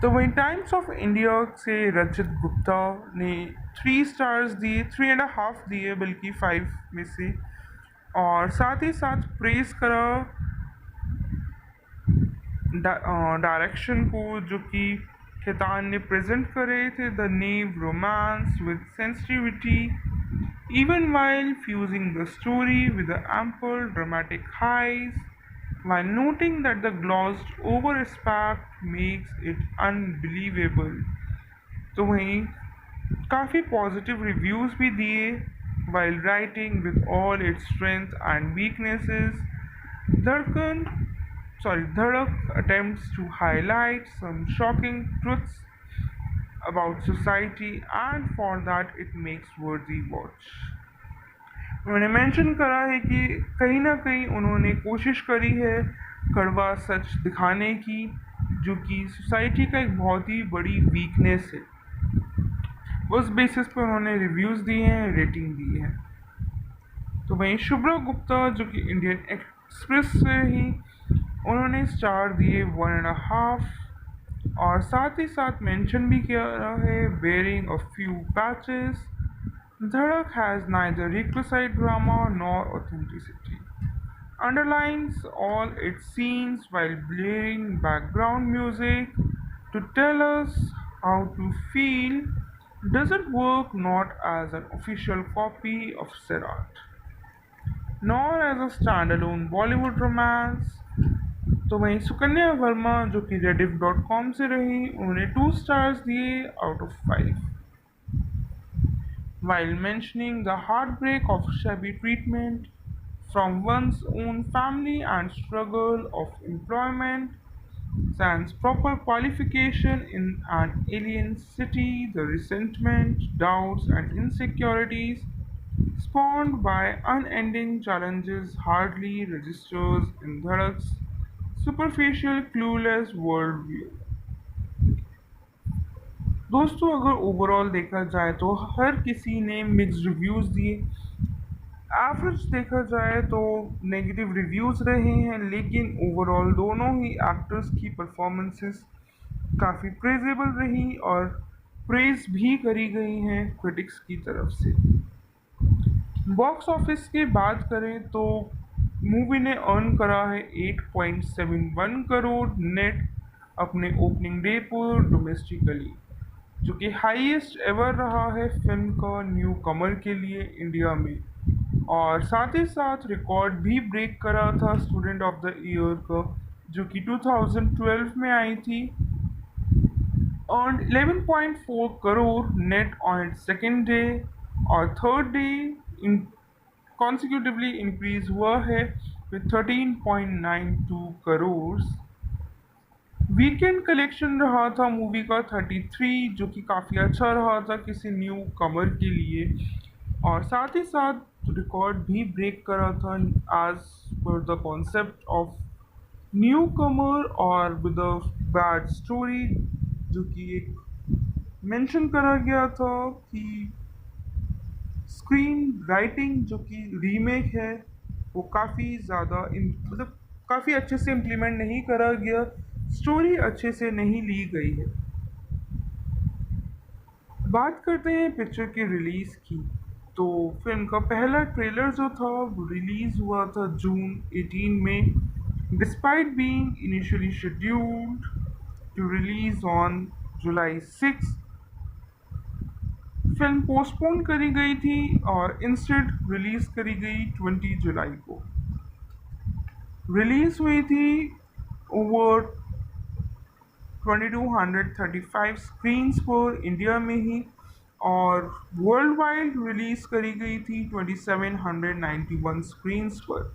तो वहीं times of India से रचित गुप्ता ने 3 stars दिए, 3.5 दिए बल्कि 5 में से, और साथ ही साथ प्रेस करा डायरेक्शन को जो कि खेतान ने प्रेजेंट करे थे, the naive romance with sensitivity even while fusing the story with the ample dramatic highs, while noting that the glossed over aspect makes it unbelievable। तो वहीं काफ़ी पॉजिटिव रिव्यूज़ भी दिए, while writing with all its strength and weaknesses, धड़कन धड़क attempts to highlight some shocking truths about society and for that it makes worthy watch। उन्होंने mention करा है कि कहीं ना कहीं उन्होंने कोशिश करी है कड़वा सच दिखाने की, जो कि सोसाइटी का एक बहुत ही बड़ी वीकनेस है। उस बेसिस पर उन्होंने रिव्यूज़ दिए हैं, रेटिंग दी है। तो वहीं शुभ्रा गुप्ता जो कि इंडियन एक्सप्रेस से ही, उन्होंने स्टार दिए 1.5, और साथ ही साथ मेंशन भी किया है बेयरिंग अ फ्यू पैचेस, धड़क has neither reclusite drama nor authenticity, underlines all its scenes while blaring background music to tell us how to feel, doesn't work not as an official copy of Sirat nor as a standalone Bollywood romance। तो वहीं सुकन्या वर्मा जो कि rediff.com से रही, उन्होंने 2 stars दिए out of 5, while mentioning the heartbreak of shabby treatment from one's own family and struggle of employment sans proper qualification in an alien city, the resentment, doubts, and insecurities spawned by unending challenges hardly registers in Dhadak's superficial, clueless worldview। दोस्तों, अगर overall देखा जाए तो हर किसी ने mixed reviews दिए। Average देखा जाए तो नेगेटिव रिव्यूज़ रहे हैं, लेकिन ओवरऑल दोनों ही एक्टर्स की परफॉर्मेंसेस काफ़ी प्रेजेबल रही और प्रेज भी करी गई हैं क्रिटिक्स की तरफ से। बॉक्स ऑफिस की बात करें तो मूवी ने अर्न करा है 8.71 करोड़ नेट अपने ओपनिंग डे पर डोमेस्टिकली, जो कि हाईएस्ट एवर रहा है फिल्म का न्यू कमर के लिए इंडिया में। और साथ ही साथ रिकॉर्ड भी ब्रेक करा था स्टूडेंट ऑफ द ईयर का, जो कि 2012 में आई थी। earned 11.4 crore net on its second day और third day in consecutively increase हुआ है with 13.92 करोड़। वीकेंड कलेक्शन रहा था मूवी का 33, जो कि काफ़ी अच्छा रहा था किसी न्यू कमर के लिए। और साथ ही साथ रिकॉर्ड भी ब्रेक करा था as per the concept of newcomer और विद अ बैड स्टोरी, जो कि एक मेंशन करा गया था कि स्क्रीन राइटिंग जो कि रीमेक है वो काफ़ी ज़्यादा मतलब काफ़ी अच्छे से इम्प्लीमेंट नहीं करा गया, स्टोरी अच्छे से नहीं ली गई है। बात करते हैं पिक्चर की रिलीज़ की, तो फिल्म का पहला ट्रेलर जो था वो रिलीज़ हुआ था जून 18 में, despite being initially scheduled to release on July 6। Film postpone करी गई थी और इंस्टेड रिलीज करी गई 20 जुलाई को। रिलीज हुई थी ओवर 2235 स्क्रीन्स पर इंडिया में ही, और वर्ल्ड वाइड रिलीज करी गई थी 2791 स्क्रीन्स पर।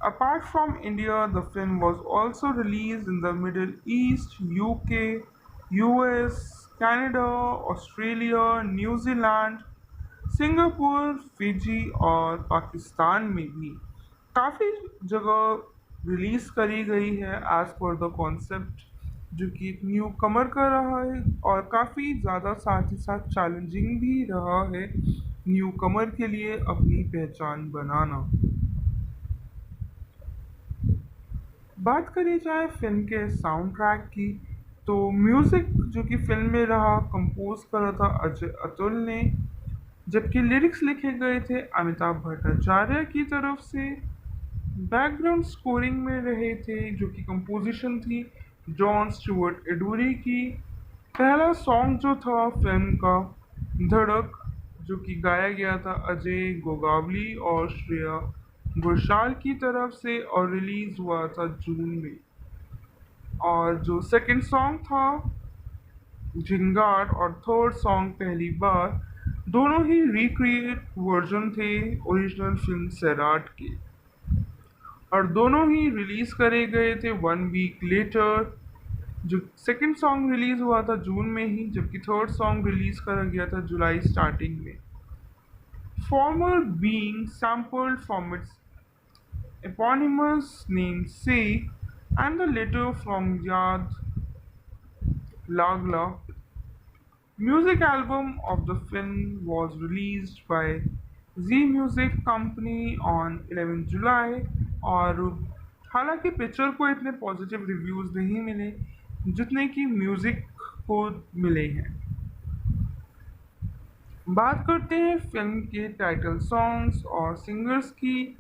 Apart from India, the film was also released in the Middle East, UK, US, Canada, Australia, New Zealand, Singapore, Fiji और पाकिस्तान में भी काफ़ी जगह रिलीज़ करी गई है एज़ पर द कॉन्सेप्ट, जो कि एक न्यू कमर का रहा है और काफ़ी ज़्यादा साथ ही साथ चैलेंजिंग भी रहा है न्यू कमर के लिए अपनी पहचान बनाना। बात करी जाए फिल्म के साउंड ट्रैक की, तो म्यूज़िक जो कि फिल्म में रहा कंपोज करा था अजय अतुल ने, जबकि लिरिक्स लिखे गए थे अमिताभ भट्टाचार्य की तरफ से। बैकग्राउंड स्कोरिंग में रहे थे जो कि कंपोजिशन थी जॉन स्टुअर्ट एडूरी की। पहला सॉन्ग जो था फिल्म का धड़क, जो कि गाया गया था अजय गोगावली और श्रेया घोषाल की तरफ से और रिलीज हुआ था जून में। और जो सेकंड सॉन्ग था जिंगार और थर्ड सॉन्ग पहली बार, दोनों ही रिक्रिएट वर्जन थे ओरिजिनल फिल्म सैराट के, और दोनों ही रिलीज करे गए थे 1 वीक लेटर। जो सेकंड सॉन्ग रिलीज हुआ था जून में ही, जबकि थर्ड सॉन्ग रिलीज करा गया था जुलाई स्टार्टिंग में। Former being sampled from its eponymous namesake, and the latter from Yad Lagla. Music album of the film was released by Z Music Company on 11 जुलाई, और हालांकि पिक्चर को इतने पॉजिटिव रिव्यूज़ नहीं मिले जितने कि म्यूज़िक को मिले हैं। बात करते हैं फिल्म के टाइटल सॉन्ग्स और सिंगर्स की,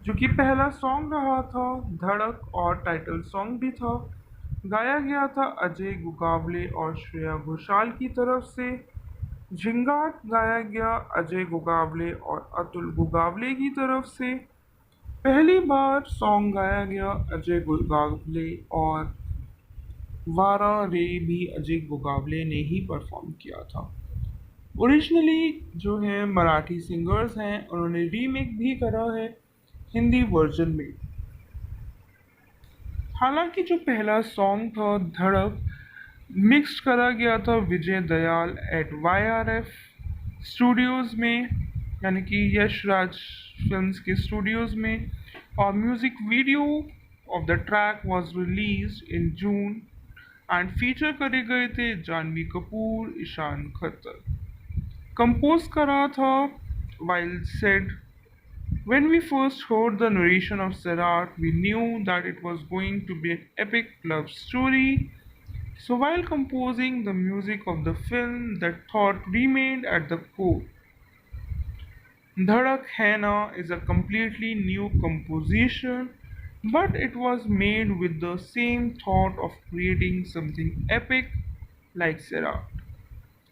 जो कि पहला सॉन्ग रहा था धड़क और टाइटल सॉन्ग भी था। गाया गया था अजय गुगावले और श्रेया घोषाल की तरफ से। झिंगाट गाया गया अजय गुगावले और अतुल गुगावले की तरफ से। पहली बार सॉन्ग गाया गया अजय गुगावले और वारा रे भी अजय गुगावले ने ही परफॉर्म किया था। ओरिजिनली जो है मराठी सिंगर्स हैं, उन्होंने रीमेक भी करा है हिंदी वर्जन में। हालांकि जो पहला सॉन्ग था धड़क मिक्स करा गया था विजय दयाल एट वाईआरएफ स्टूडियोज़ में, यानी कि यश राज फिल्म्स के स्टूडियोज़ में, और music video of the track was released in June and feature करे गए थे जानवी कपूर, ईशान खत्तर। कंपोज करा था while said, when we first heard the narration of Sarat, we knew that it was going to be an epic love story So while composing the music of the film, that thought remained at the core. Dhadak Hai Na is a completely new composition, but it was made with the same thought of creating something epic like Sera.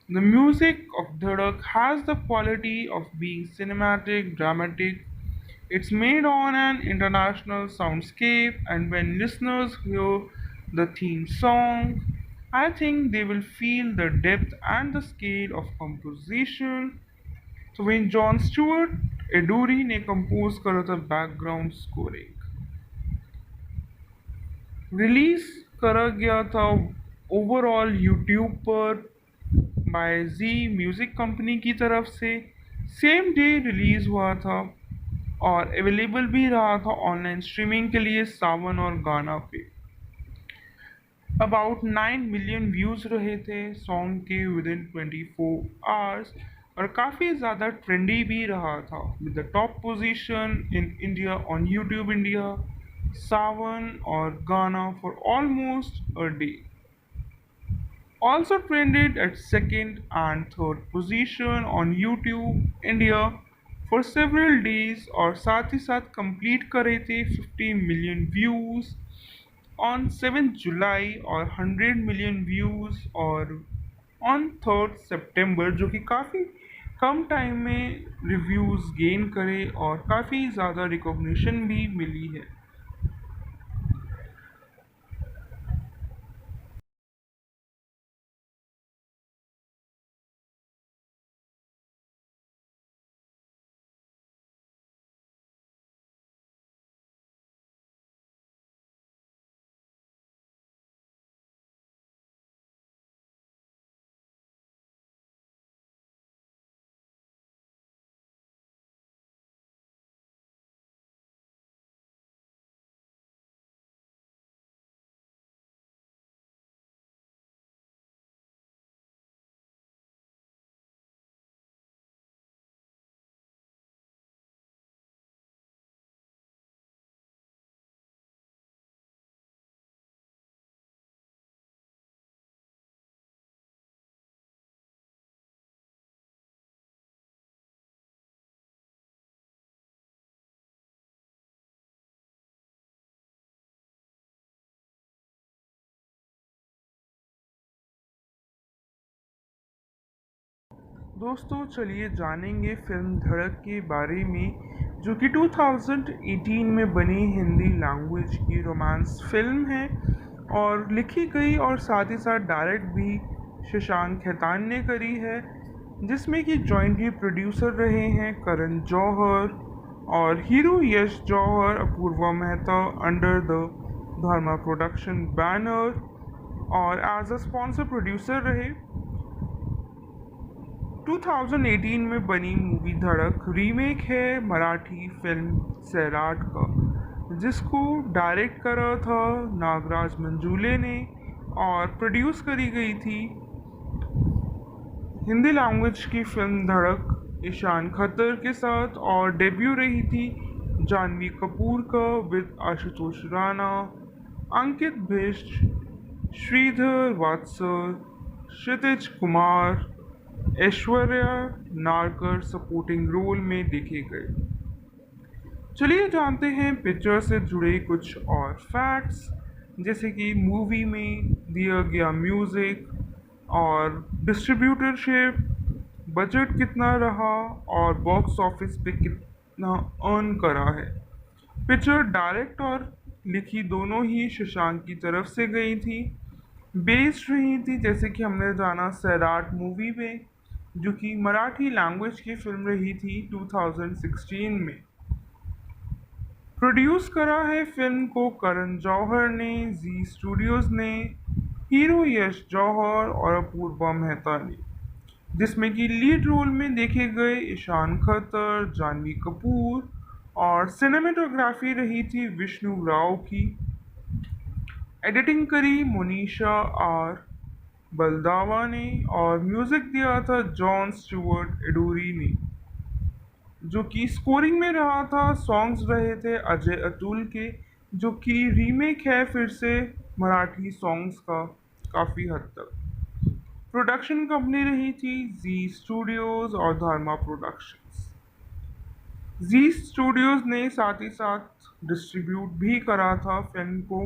The music of Dhadak has the quality of being cinematic, dramatic. It's made on an international soundscape, and when listeners hear the theme song, I think they will feel the depth and the scale of composition. तो when John Stuart एडोरी ने compose करा था background scoring release करा गया था overall YouTube पर bye जी music company की तरफ से सेम डे रिलीज़ हुआ था और अवेलेबल भी रहा था ऑनलाइन स्ट्रीमिंग के लिए सावन और गाना पे अबाउट 9 मिलियन व्यूज़ रहे थे सॉन्ग के विद इन 24 आवर्स और काफ़ी ज़्यादा ट्रेंडी भी रहा था with the top position in India on YouTube India Saavn और Gaana for almost a day also trended at second and third position on YouTube India for several days और साथ ही साथ कंप्लीट करे थे 50 मिलियन व्यूज़ ऑन 7 जुलाई और 100 मिलियन व्यूज़ और on 3 सितंबर जो कि काफ़ी कम टाइम में रिव्यूज़ गेन करे और काफ़ी ज़्यादा रिकॉग्निशन भी मिली है दोस्तों चलिए जानेंगे फिल्म धड़क के बारे में जो कि 2018 में बनी हिंदी लैंग्वेज की रोमांस फिल्म है और लिखी गई और साथ ही साथ डायरेक्ट भी शशांक खेतान ने करी है जिसमें कि जॉइंटली प्रोड्यूसर रहे हैं करण जौहर और Hiroo Yash Johar Apurva Mehta under the Dharma production banner और एज अ स्पॉन्सर प्रोड्यूसर रहे 2018 में बनी मूवी धड़क रीमेक है मराठी फिल्म सैराट का जिसको डायरेक्ट करा था नागराज मंजूले ने और प्रोड्यूस करी गई थी हिंदी लैंग्वेज की फिल्म धड़क ईशान खत्तर के साथ और डेब्यू रही थी जानवी कपूर का with Ashutosh Rana Ankit Bisht Shridhar वात्सर Kshitij Kumar Aishwarya Narkar supporting role में देखे गए चलिए जानते हैं पिक्चर से जुड़े कुछ और फैक्ट्स जैसे कि मूवी में दिया गया म्यूज़िक और डिस्ट्रीब्यूटरशिप बजट कितना रहा और बॉक्स ऑफिस पे कितना अर्न करा है पिक्चर डायरेक्ट और लिखी दोनों ही शशांक की तरफ से गई थी बेस्ड रही थी जैसे कि हमने जाना सैराट मूवी में जो कि मराठी लैंग्वेज की फिल्म रही थी 2016 में प्रोड्यूस करा है फिल्म को करण जौहर ने जी स्टूडियोज़ ने हीरो यश जौहर और अपूर्वा मेहता ने जिसमें कि लीड रोल में देखे गए ईशान खत्तर जानवी कपूर और सिनेमेटोग्राफी रही थी विष्णु राव की एडिटिंग करी मोनिशा आर बलदावा ने और म्यूज़िक दिया था जॉन स्टुअर्ट एडोरी ने जो कि स्कोरिंग में रहा था सॉन्ग्स रहे थे अजय अतुल के जो कि रीमेक है फिर से मराठी सॉन्ग्स का काफ़ी हद तक। प्रोडक्शन कंपनी रही थी जी स्टूडियोज और धर्मा प्रोडक्शंस। जी स्टूडियोज ने साथ ही साथ डिस्ट्रीब्यूट भी करा था फिल्म को।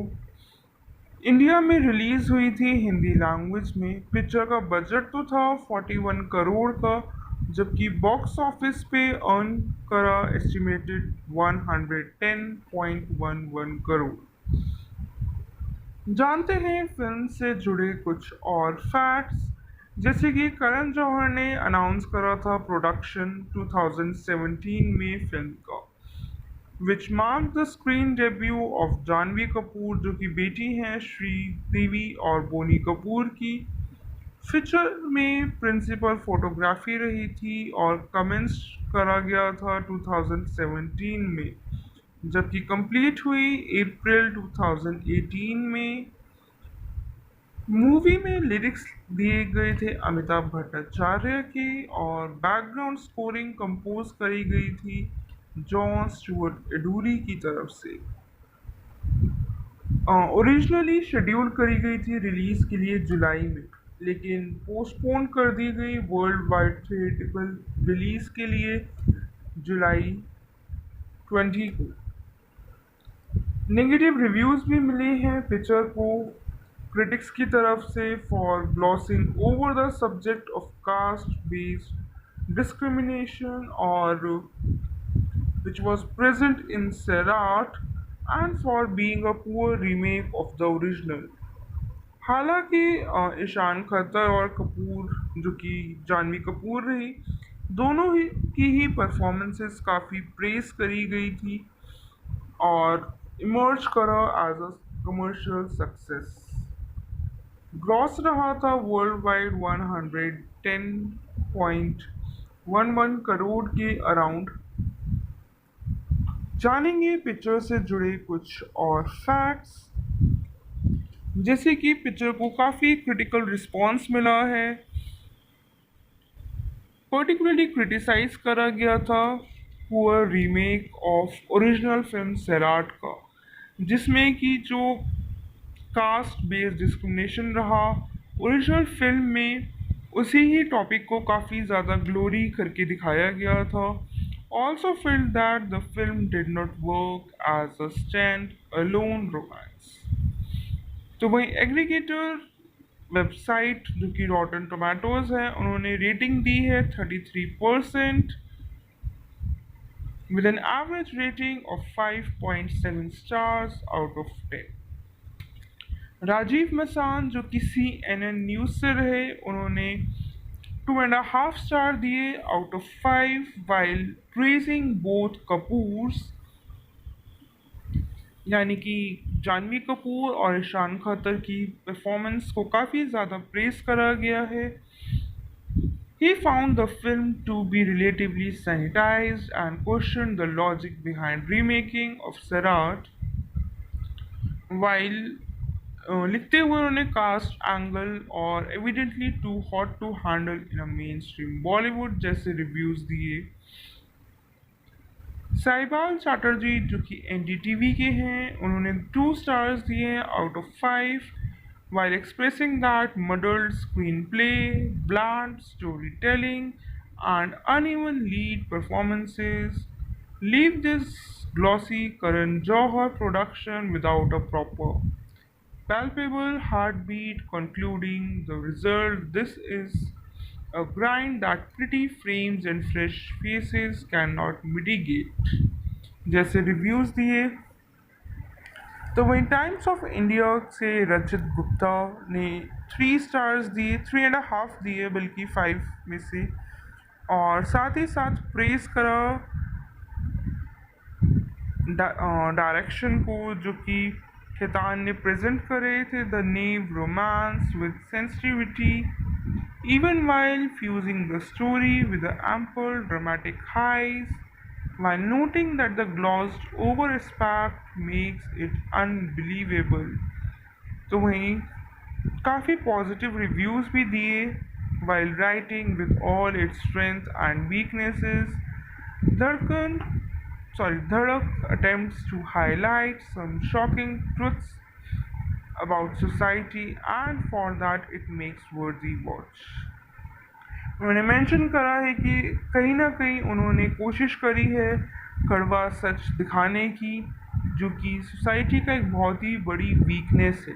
इंडिया में रिलीज हुई थी हिंदी लैंग्वेज में। पिक्चर का बजट तो था 41 करोड़ का, जबकि बॉक्स ऑफिस पे अर्न करा एस्टिमेटेड 110.11 करोड़। जानते हैं फिल्म से जुड़े कुछ और फैक्ट्स, जैसे कि करण जौहर ने अनाउंस करा था प्रोडक्शन 2017 में फिल्म का, which mark the screen debut of Janhvi Kapoor, जो कि बेटी हैं श्रीदेवी और बोनी कपूर की। फीचर में प्रिंसिपल फोटोग्राफी रही थी और कमेंस करा गया था 2017 में, जबकि कंप्लीट हुई अप्रैल 2018 में। मूवी में लिरिक्स दिए गए थे अमिताभ भट्टाचार्य के और बैकग्राउंड स्कोरिंग कंपोज करी गई थी जॉन स्टुअर्ट एडूरी की तरफ से। ओरिजिनली शेड्यूल करी गई थी रिलीज के लिए जुलाई में, लेकिन पोस्टपोन कर दी गई वर्ल्ड वाइड थिएटिकल रिलीज के लिए जुलाई 20 को। नेगेटिव रिव्यूज भी मिले हैं पिक्चर को क्रिटिक्स की तरफ से for glossing over the subject of caste based discrimination और which was present in Serat and for being a poor remake of the original। हालांकि ईशान खत्तर और कपूर, जो कि जानवी कपूर रही, दोनों ही की ही परफॉर्मेंसेस काफ़ी प्रेस करी गई थी और इमर्ज करा as a commercial success. Gross रहा था वर्ल्ड वाइड 110.11 करोड़ के अराउंड। जानेंगे पिक्चर से जुड़े कुछ और फैक्ट्स, जैसे कि पिक्चर को काफ़ी क्रिटिकल रिस्पांस मिला है। पर्टिकुलरली क्रिटिसाइज करा गया था poor remake of original film Sairat का, जिसमें कि जो कास्ट बेस्ड डिस्क्रिमिनेशन रहा ओरिजिनल फिल्म में, उसी ही टॉपिक को काफ़ी ज़्यादा ग्लोरी करके दिखाया गया था। Also feel that the film did not work as a stand alone romance. तो वहीं एग्रीगेटर वेबसाइट, जो कि रॉटन टोमेटोज है, उन्होंने रेटिंग दी है 33% with an average rating of 5.7 stars out of 10। Rajeev Masand, जो कि CNN न्यूज़ से रहे, उन्होंने 2.5 स्टार दिए out of 5 while praising both Kapoors, यानी कि जानवी कपूर और ईशान खत्तर की परफॉर्मेंस को काफ़ी ज़्यादा प्रेस करा गया है। He found the film to be relatively sanitized and questioned the logic behind remaking of Sarat, while लिखते हुए उन्होंने कास्ट एंगल और evidently too hot to handle in a mainstream Bollywood जैसे रिव्यूज़ दिए। साहिबाल चैटर्जी, जो कि NDTV के हैं, उन्होंने 2 स्टार्स दिए out of 5 while expressing that muddled screenplay, bland storytelling, and uneven lead performances leave this glossy Karan Johar production without a proper, palpable heartbeat, concluding the result. This is a grind that pretty frames and fresh faces cannot mitigate जैसे reviews दिए। तो वहीं times of India से रचित गुप्ता ने 3 stars दिए, 3.5 दिए बल्कि 5 में से, और साथ ही साथ प्रेस करा डायरेक्शन को, जो कि खेतान ने प्रेजेंट करे थे the naive romance with sensitivity even while fusing the story with the ample dramatic highs, while noting that the glossed over aspect makes it unbelievable। तो वहीं काफ़ी पॉजिटिव रिव्यूज़ भी दिए while writing with all its strength and weaknesses। धड़कन धड़क attempts to highlight some shocking truths about society and for that it makes worthy watch. उन्होंने mention करा है कि कहीं ना कहीं उन्होंने कोशिश करी है कड़वा सच दिखाने की, जो कि सोसाइटी का एक बहुत ही बड़ी वीकनेस है।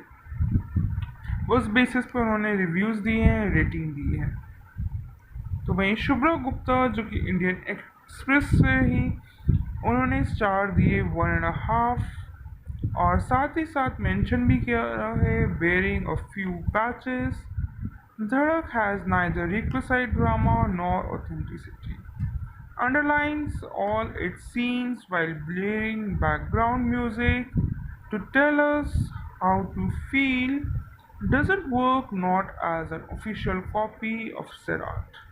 उस बेसिस पर उन्होंने रिव्यूज़ दिए हैं, रेटिंग दी है। तो वहीं शुभ्रा गुप्ता जो कि इंडियन एक्सप्रेस से ही, उन्होंने स्टार दिए 1.5 और साथ ही साथ मेंशन भी किया है बेयरिंग अ फ्यू पैचेस, धड़क has neither requisite drama nor authenticity, underlines all its scenes while blaring background music to tell us how to feel, doesn't work not as an official copy of Serat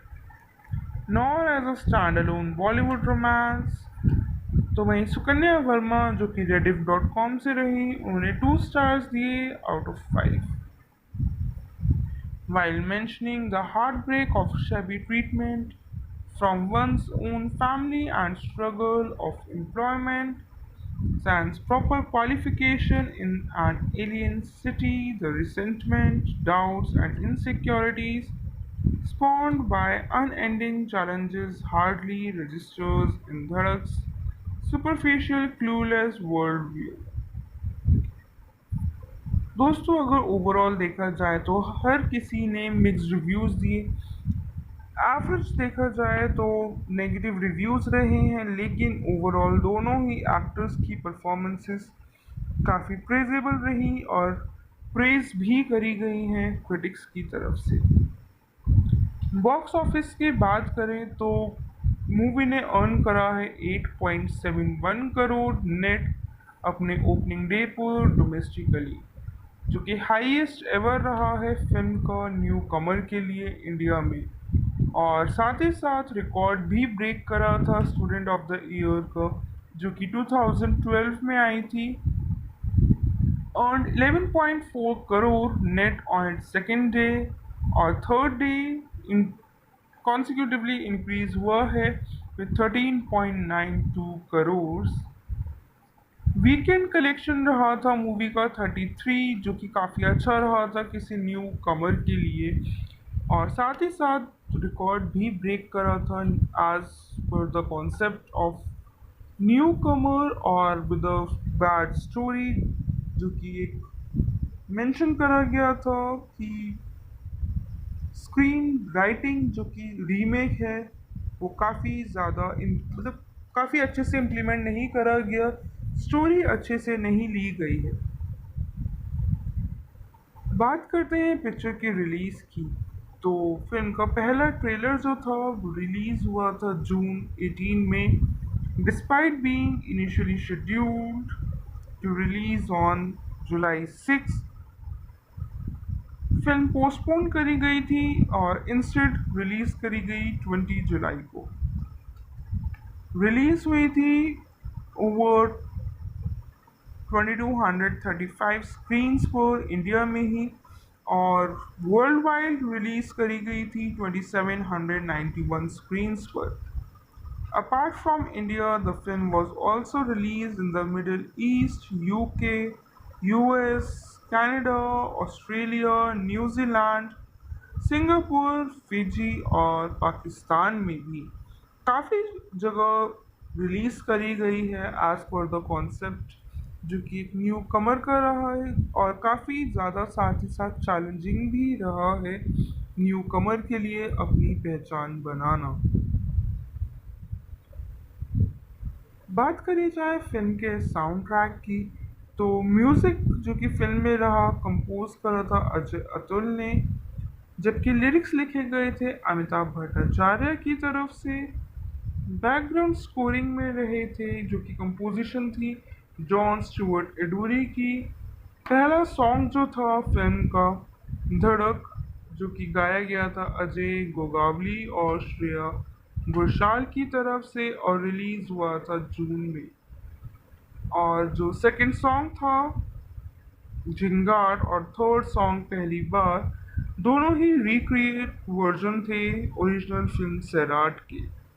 nor as a standalone Bollywood romance। तो वहीं सुकन्या वर्मा जो कि rediff.com से रही, उन्होंने 2 stars दिए out of 5, while mentioning the heartbreak of shabby treatment from one's own family and struggle of employment sans proper qualification in an alien city, the resentment, doubts, and insecurities spawned by unending challenges hardly registers in Dhadak's superficial, clueless worldview। दोस्तों अगर overall देखा जाए तो हर किसी ने mixed reviews दिए। Average देखा जाए तो नेगेटिव रिव्यूज़ रहे हैं, लेकिन ओवरऑल दोनों ही एक्टर्स की परफॉर्मेंसेस काफ़ी प्रेजेबल रही और प्रेज भी करी गई हैं क्रिटिक्स की तरफ से। बॉक्स ऑफिस की बात करें तो मूवी ने अर्न करा है 8.71 करोड़ नेट अपने ओपनिंग डे पर डोमेस्टिकली, जो कि हाईएस्ट एवर रहा है फिल्म का न्यू कमर के लिए इंडिया में, और साथ ही साथ रिकॉर्ड भी ब्रेक करा था स्टूडेंट ऑफ द ईयर का, जो कि 2012 में आई थी। earned 11.4 crore net on its second day और third day in consecutively increase हुआ है with 13.92 करोड़। वीकेंड कलेक्शन रहा था मूवी का 33, जो कि काफ़ी अच्छा रहा था किसी न्यू कमर के लिए, और साथ ही साथ रिकॉर्ड भी ब्रेक करा था as per the concept of newcomer और विद अ बैड स्टोरी, जो कि एक मेंशन करा गया था कि स्क्रीन राइटिंग जो कि रीमेक है वो काफ़ी ज़्यादा मतलब काफ़ी अच्छे से इम्प्लीमेंट नहीं करा गया, स्टोरी अच्छे से नहीं ली गई है। बात करते हैं पिक्चर की रिलीज़ की, तो फिल्म का पहला ट्रेलर जो था वो रिलीज़ हुआ था जून 18 में, despite being initially scheduled to release on July 6, film postpone करी गई थी और इंस्टेड रिलीज करी गई 20 जुलाई को। रिलीज हुई थी ओवर 2235 स्क्रीन्स पर इंडिया में ही, और वर्ल्ड वाइड रिलीज करी गई थी 2791 स्क्रीन्स पर। Apart from India, the film was also released in the Middle East, UK, US, Canada, Australia, New Zealand, Singapore, Fiji और पाकिस्तान में भी काफ़ी जगह रिलीज़ करी गई है एज़ पर द कॉन्सेप्ट, जो कि एक न्यू कमर का रहा है और काफ़ी ज़्यादा साथ ही साथ चैलेंजिंग भी रहा है न्यू कमर के लिए अपनी पहचान बनाना। बात करी जाए फिल्म के साउंड ट्रैक की, तो म्यूज़िक जो कि फिल्म में रहा कंपोज करा था अजय अतुल ने, जबकि लिरिक्स लिखे गए थे अमिताभ भट्टाचार्य की तरफ से। बैकग्राउंड स्कोरिंग में रहे थे जो कि कंपोजिशन थी जॉन स्टुअर्ट एडूरी की। पहला सॉन्ग जो था फिल्म का धड़क, जो कि गाया गया था अजय गोगावली और श्रेया घोषाल की तरफ से और रिलीज हुआ था जून में। और जो सेकंड सॉन्ग था जिंगार और थर्ड सॉन्ग पहली बार, दोनों ही रिक्रिएट वर्जन थे ओरिजिनल फिल्म सैराट के।